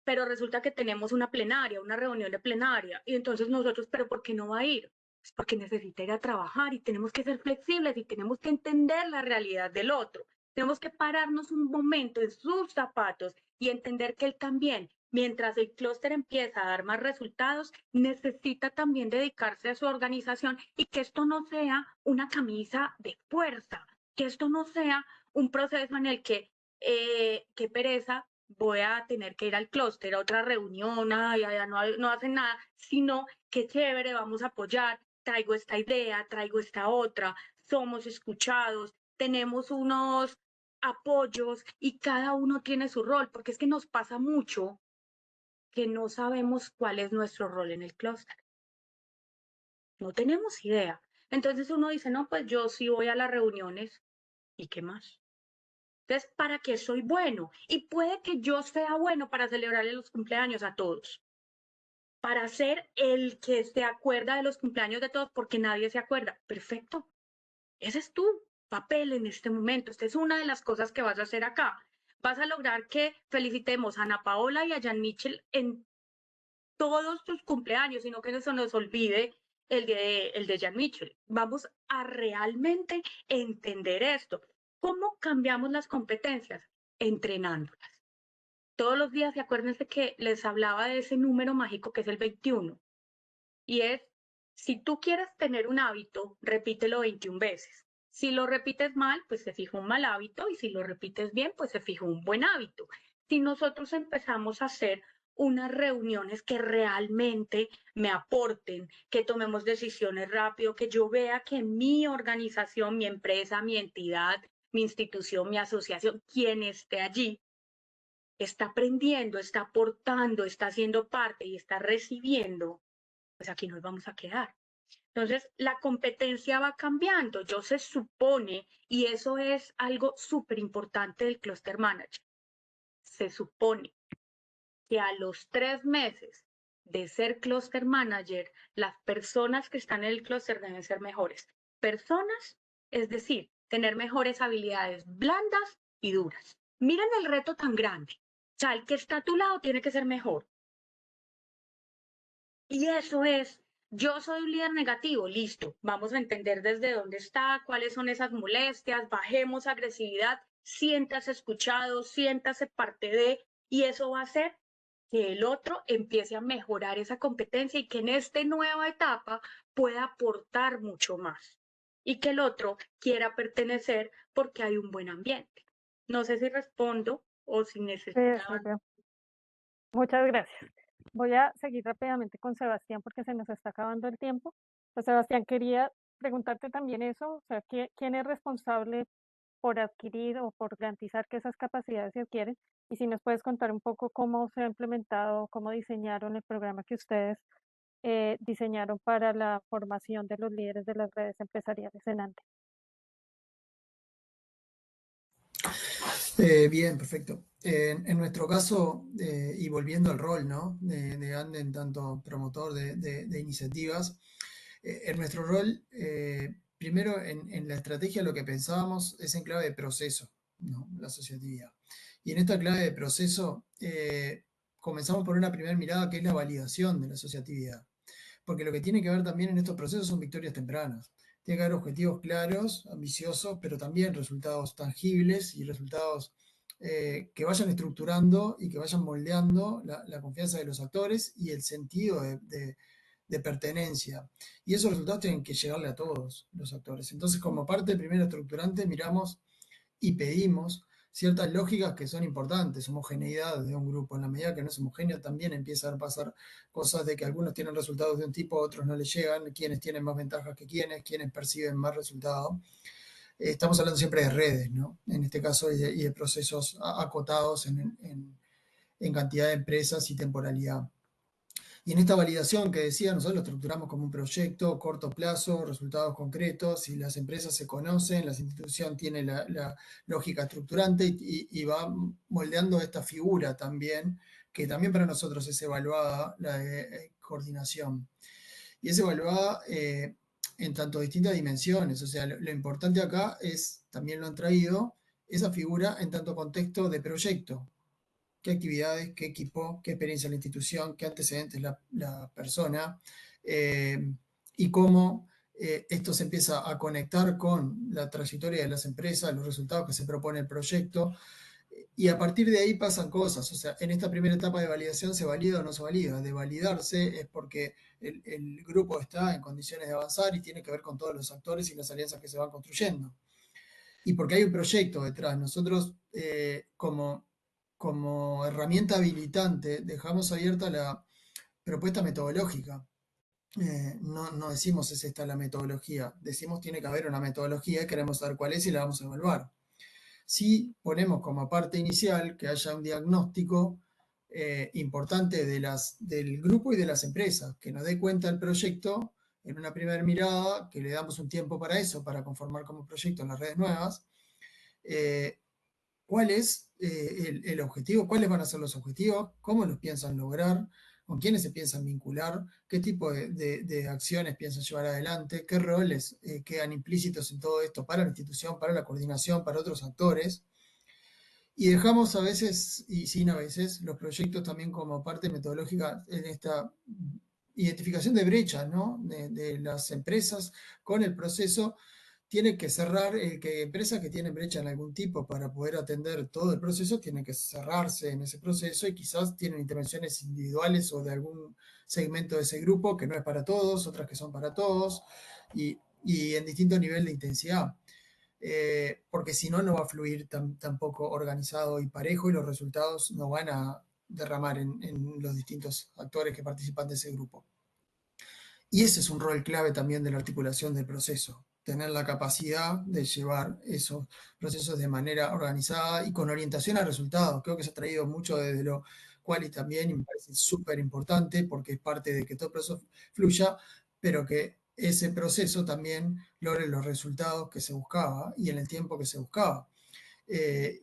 pero resulta que tenemos una plenaria, una reunión de plenaria, y entonces nosotros, ¿pero por qué no va a ir? Es porque necesita ir a trabajar y tenemos que ser flexibles y tenemos que entender la realidad del otro. Tenemos que pararnos un momento en sus zapatos y entender que él también, mientras el clúster empieza a dar más resultados, necesita también dedicarse a su organización y que esto no sea una camisa de fuerza, que esto no sea un proceso en el que, qué pereza, voy a tener que ir al clúster, a otra reunión, ay, allá no hacen nada, sino que chévere, vamos a apoyar, traigo esta idea, traigo esta otra, somos escuchados, tenemos unos apoyos y cada uno tiene su rol, porque es que nos pasa mucho que no sabemos cuál es nuestro rol en el clúster. No tenemos idea. Entonces uno dice, no, pues yo sí voy a las reuniones, ¿y qué más? Entonces, ¿para qué soy bueno? Y puede que yo sea bueno para celebrarle los cumpleaños a todos, para ser el que se acuerda de los cumpleaños de todos porque nadie se acuerda. Perfecto. Ese es tu papel en este momento. Esta es una de las cosas que vas a hacer acá. Vas a lograr que felicitemos a Ana Paola y a Jan Mitchell en todos sus cumpleaños, sino que no se nos olvide el de Jan Mitchell. Vamos a realmente entender esto. ¿Cómo cambiamos las competencias? Entrenándolas. Todos los días, y acuérdense que les hablaba de ese número mágico que es el 21. Y es, si tú quieres tener un hábito, repítelo 21 veces. Si lo repites mal, pues se fija un mal hábito, y si lo repites bien, pues se fija un buen hábito. Si nosotros empezamos a hacer unas reuniones que realmente me aporten, que tomemos decisiones rápido, que yo vea que mi organización, mi empresa, mi entidad, mi institución, mi asociación, quien esté allí, está aprendiendo, está aportando, está haciendo parte y está recibiendo, pues aquí nos vamos a quedar. Entonces, la competencia va cambiando. Yo se supone, y eso es algo súper importante del Cluster Manager, se supone que a los 3 meses de ser Cluster Manager, las personas que están en el clúster deben ser mejores personas, es decir, tener mejores habilidades blandas y duras. Miren el reto tan grande. O sea, el que está a tu lado tiene que ser mejor. Y eso es, yo soy un líder negativo, listo, vamos a entender desde dónde está, cuáles son esas molestias, bajemos agresividad, siéntase escuchado, siéntase parte de, y eso va a hacer que el otro empiece a mejorar esa competencia y que en esta nueva etapa pueda aportar mucho más y que el otro quiera pertenecer porque hay un buen ambiente. No sé si respondo o si necesitan. Muchas gracias. Voy a seguir rápidamente con Sebastián porque se nos está acabando el tiempo. Pues Sebastián, quería preguntarte también eso, o sea, ¿quién es responsable por adquirir o por garantizar que esas capacidades se adquieren? Y si nos puedes contar un poco cómo se ha implementado, cómo diseñaron el programa que ustedes diseñaron para la formación de los líderes de las redes empresariales en ANDE. Bien, perfecto. En nuestro caso, y volviendo al rol, ¿no? de ANDE en tanto promotor de iniciativas, en nuestro rol, primero en la estrategia lo que pensábamos es en clave de proceso, ¿no? La asociatividad. Y en esta clave de proceso comenzamos por una primera mirada que es la validación de la asociatividad. Porque lo que tiene que ver también en estos procesos son victorias tempranas. Tiene que haber objetivos claros, ambiciosos, pero también resultados tangibles y resultados que vayan estructurando y que vayan moldeando la confianza de los actores y el sentido de pertenencia. Y esos resultados tienen que llegarle a todos los actores. Entonces, como parte del primer estructurante, miramos y pedimos ciertas lógicas que son importantes, homogeneidad de un grupo. En la medida que no es homogéneo, también empiezan a pasar cosas de que algunos tienen resultados de un tipo, otros no les llegan, quienes tienen más ventajas que quienes perciben más resultados. Estamos hablando siempre de redes, ¿no? En este caso, y de procesos acotados en cantidad de empresas y temporalidad. Y en esta validación que decía, nosotros lo estructuramos como un proyecto, corto plazo, resultados concretos, y las empresas se conocen, la institución tiene la lógica estructurante y va moldeando esta figura también, que también para nosotros es evaluada, la de coordinación. Y es evaluada en tanto distintas dimensiones. O sea, lo importante acá es, también lo han traído, esa figura en tanto contexto de proyecto. ¿Qué actividades, qué equipo, qué experiencia la institución, qué antecedentes la persona? Y cómo esto se empieza a conectar con la trayectoria de las empresas, los resultados que se propone el proyecto. Y a partir de ahí pasan cosas. O sea, en esta primera etapa de validación se valida o no se valida. De validarse es porque el grupo está en condiciones de avanzar y tiene que ver con todos los actores y las alianzas que se van construyendo. Y porque hay un proyecto detrás. Nosotros, como herramienta habilitante, dejamos abierta la propuesta metodológica. No decimos es esta la metodología, decimos tiene que haber una metodología, queremos saber cuál es y la vamos a evaluar. Sí ponemos como parte inicial que haya un diagnóstico importante del grupo y de las empresas, que nos dé cuenta el proyecto en una primera mirada, que le damos un tiempo para eso, para conformar como proyecto en las redes nuevas. ¿Cuál es el objetivo? ¿Cuáles van a ser los objetivos? ¿Cómo los piensan lograr? ¿Con quiénes se piensan vincular? ¿Qué tipo de acciones piensan llevar adelante? ¿Qué roles quedan implícitos en todo esto para la institución, para la coordinación, para otros actores? Y dejamos a veces, y sin a veces, los proyectos también como parte metodológica en esta identificación de brechas, ¿no? De las empresas con el proceso. Tiene que cerrar, que empresas que tienen brecha en algún tipo para poder atender todo el proceso, tienen que cerrarse en ese proceso y quizás tienen intervenciones individuales o de algún segmento de ese grupo que no es para todos, otras que son para todos, y en distinto nivel de intensidad. Porque si no, no va a fluir tampoco organizado y parejo y los resultados no van a derramar en los distintos actores que participan de ese grupo. Y ese es un rol clave también de la articulación del proceso, tener la capacidad de llevar esos procesos de manera organizada y con orientación a resultados. Creo que se ha traído mucho desde lo cual y también, y me parece súper importante porque es parte de que todo el proceso fluya, pero que ese proceso también logre los resultados que se buscaba y en el tiempo que se buscaba.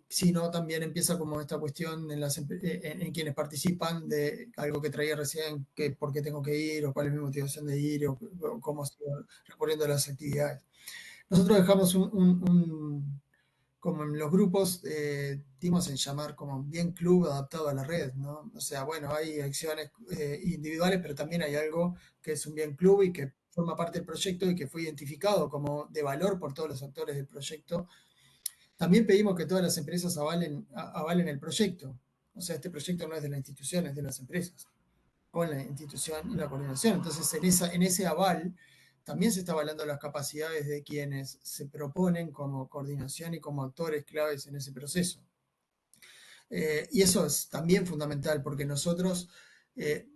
Sino también empieza como esta cuestión en quienes participan de algo que traía recién, que por qué tengo que ir, o cuál es mi motivación de ir, o cómo estoy recorriendo las actividades. Nosotros dejamos como en los grupos, dimos en llamar como bien club adaptado a la red, ¿no? O sea, bueno, hay acciones individuales, pero también hay algo que es un bien club y que forma parte del proyecto y que fue identificado como de valor por todos los actores del proyecto. También pedimos que todas las empresas avalen el proyecto. O sea, este proyecto no es de la institución, es de las empresas, con la institución y la coordinación. Entonces, en ese aval también se está avalando las capacidades de quienes se proponen como coordinación y como actores claves en ese proceso. Y eso es también fundamental porque nosotros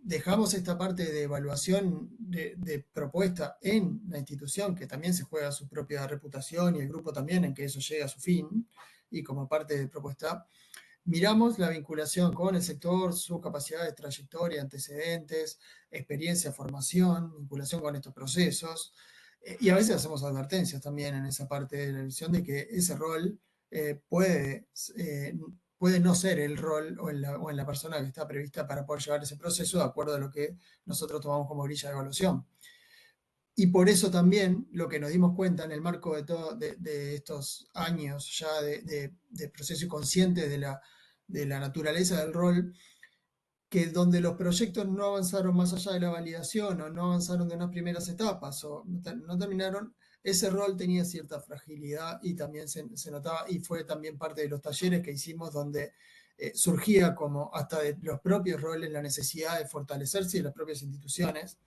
dejamos esta parte de evaluación de propuesta en la institución, que también se juega su propia reputación y el grupo también en que eso llegue a su fin, y como parte de propuesta, miramos la vinculación con el sector, sus capacidades, trayectoria, antecedentes, experiencia, formación, vinculación con estos procesos, y a veces hacemos advertencias también en esa parte de la visión de que ese rol puede no ser el rol o en la persona que está prevista para poder llevar ese proceso de acuerdo a lo que nosotros tomamos como grilla de evaluación. Y por eso también lo que nos dimos cuenta en el marco de estos años ya de proceso consciente de la naturaleza del rol, que donde los proyectos no avanzaron más allá de la validación o no avanzaron de unas primeras etapas o no terminaron, ese rol tenía cierta fragilidad y también se notaba, y fue también parte de los talleres que hicimos donde surgía como hasta de los propios roles la necesidad de fortalecerse de las propias instituciones,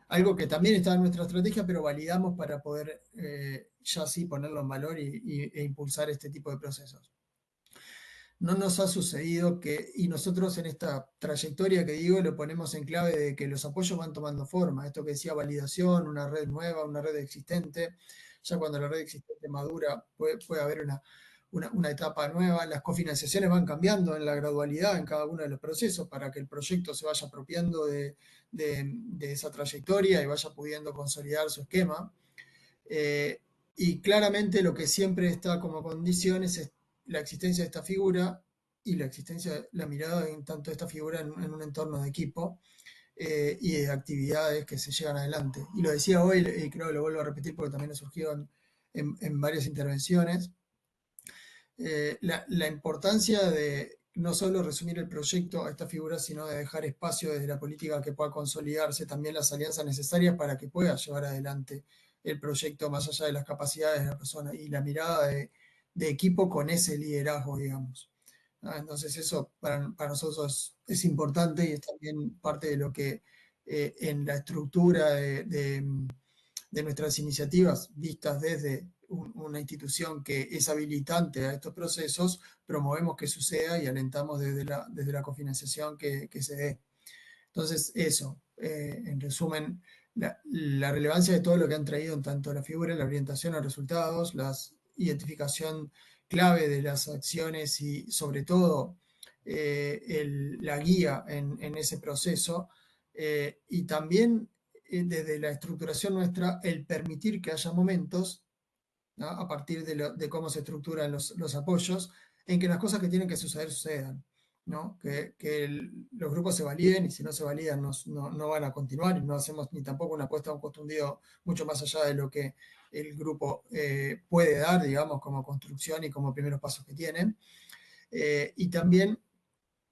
algo que también estaba en nuestra estrategia, pero validamos para poder ya sí ponerlo en valor e impulsar este tipo de procesos. No nos ha sucedido y nosotros en esta trayectoria que digo lo ponemos en clave de que los apoyos van tomando forma, esto que decía validación, una red nueva, una red existente, ya cuando la red existente madura puede haber una etapa nueva. Las cofinanciaciones van cambiando en la gradualidad en cada uno de los procesos para que el proyecto se vaya apropiando de esa trayectoria y vaya pudiendo consolidar su esquema. Y claramente lo que siempre está como condición es la existencia de esta figura y la existencia, la mirada en tanto de esta figura en un entorno de equipo y de actividades que se llevan adelante. Y lo decía hoy, y creo que lo vuelvo a repetir porque también ha surgido en varias intervenciones, la importancia de no solo resumir el proyecto a esta figura, sino de dejar espacio desde la política que pueda consolidarse también las alianzas necesarias para que pueda llevar adelante el proyecto más allá de las capacidades de la persona y la mirada de equipo con ese liderazgo, digamos. Entonces eso para nosotros es importante y es también parte de lo que en la estructura de nuestras iniciativas vistas desde una institución que es habilitante a estos procesos, promovemos que suceda y alentamos desde la cofinanciación que se dé. Entonces eso, en resumen, la relevancia de todo lo que han traído en tanto la figura, la orientación a resultados, la identificación clave de las acciones y sobre todo la guía en ese proceso y también desde la estructuración nuestra el permitir que haya momentos, ¿no? A partir de cómo se estructuran los apoyos, en que las cosas que tienen que suceder sucedan, ¿no? Que los grupos se validen y si no se validan no van a continuar y no hacemos ni tampoco una apuesta a un costo hundido mucho más allá de lo que el grupo puede dar, digamos, como construcción y como primeros pasos que tienen. Y también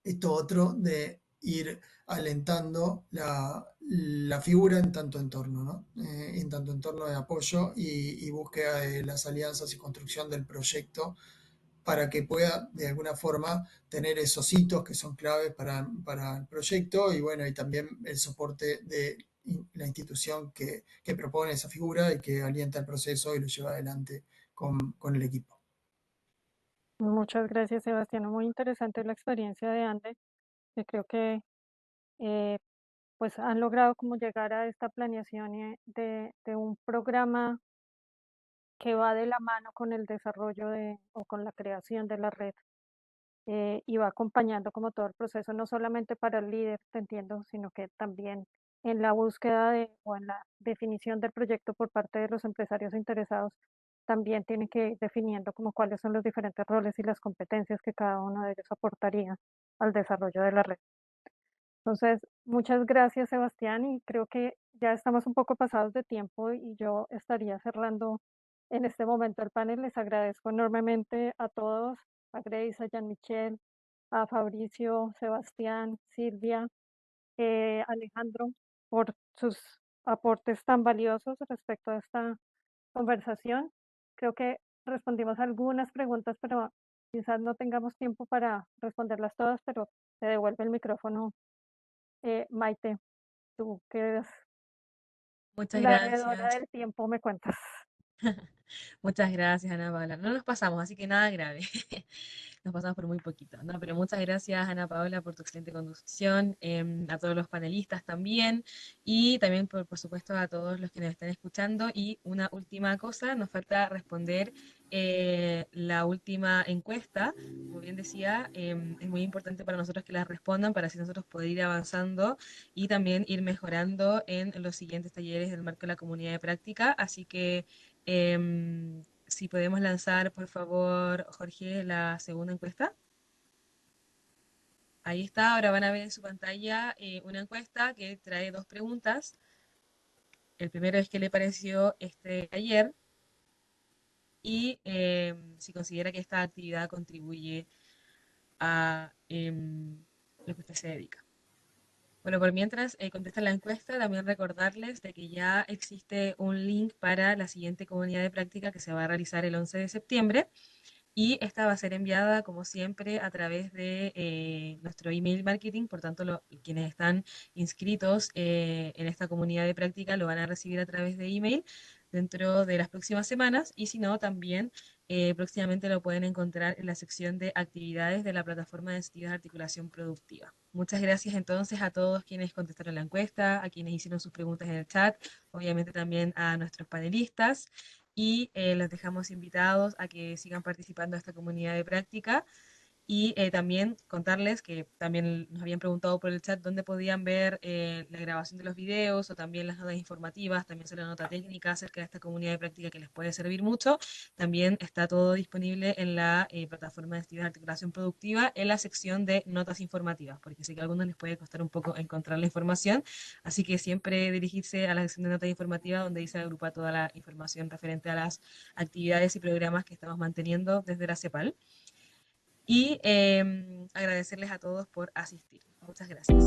esto otro de ir alentando la figura en tanto entorno, ¿no? En tanto entorno de apoyo y búsqueda de las alianzas y construcción del proyecto para que pueda de alguna forma tener esos hitos que son claves para el proyecto y bueno, y también el soporte de la institución que propone esa figura y que alienta el proceso y lo lleva adelante con el equipo. Muchas gracias, Sebastián. Muy interesante la experiencia de Ande, que creo que pues han logrado como llegar a esta planeación de un programa que va de la mano con el desarrollo o con la creación de la red y va acompañando como todo el proceso, no solamente para el líder, te entiendo, sino que también en la búsqueda o en la definición del proyecto por parte de los empresarios interesados, también tienen que ir definiendo como cuáles son los diferentes roles y las competencias que cada uno de ellos aportaría al desarrollo de la red. Entonces, muchas gracias, Sebastián, y creo que ya estamos un poco pasados de tiempo y yo estaría cerrando en este momento el panel. Les agradezco enormemente a todos, a Grace, a Jean-Michel, a Fabricio, Sebastián, Silvia, Alejandro, por sus aportes tan valiosos respecto a esta conversación. Creo que respondimos algunas preguntas, pero quizás no tengamos tiempo para responderlas todas, pero te devuelvo el micrófono. Maite, tú que eres Muchas la veedora gracias. del tiempo, me cuentas. Muchas gracias, Ana Paula. No nos pasamos, así que nada grave. Nos pasamos por muy poquito, ¿no? Pero muchas gracias, Ana Paula, por tu excelente conducción, a todos los panelistas también, y también, por supuesto, a todos los que nos están escuchando. Y una última cosa, nos falta responder la última encuesta. Como bien decía, es muy importante para nosotros que la respondan para así nosotros poder ir avanzando y también ir mejorando en los siguientes talleres del marco de la comunidad de práctica. Así que si podemos lanzar, por favor, Jorge, la segunda encuesta. Ahí está, ahora van a ver en su pantalla una encuesta que trae dos preguntas. El primero es qué le pareció este taller y si considera que esta actividad contribuye a lo que usted se dedica. Bueno, por mientras contestan la encuesta, también recordarles de que ya existe un link para la siguiente comunidad de práctica que se va a realizar el 11 de septiembre. Y esta va a ser enviada, como siempre, a través de nuestro email marketing. Por tanto, quienes están inscritos en esta comunidad de práctica lo van a recibir a través de email dentro de las próximas semanas. Y si no, también próximamente lo pueden encontrar en la sección de actividades de la plataforma de incentivos de articulación productiva. Muchas gracias entonces a todos quienes contestaron la encuesta, a quienes hicieron sus preguntas en el chat, obviamente también a nuestros panelistas. y los dejamos invitados a que sigan participando de esta comunidad de práctica. Y también contarles que también nos habían preguntado por el chat dónde podían ver la grabación de los videos o también las notas informativas, también sale una nota técnica acerca de esta comunidad de práctica que les puede servir mucho. También está todo disponible en la plataforma de estudios de articulación productiva en la sección de notas informativas, porque sé que a algunos les puede costar un poco encontrar la información, así que siempre dirigirse a la sección de notas informativas donde ahí se agrupa toda la información referente a las actividades y programas que estamos manteniendo desde la CEPAL. Y agradecerles a todos por asistir. Muchas gracias.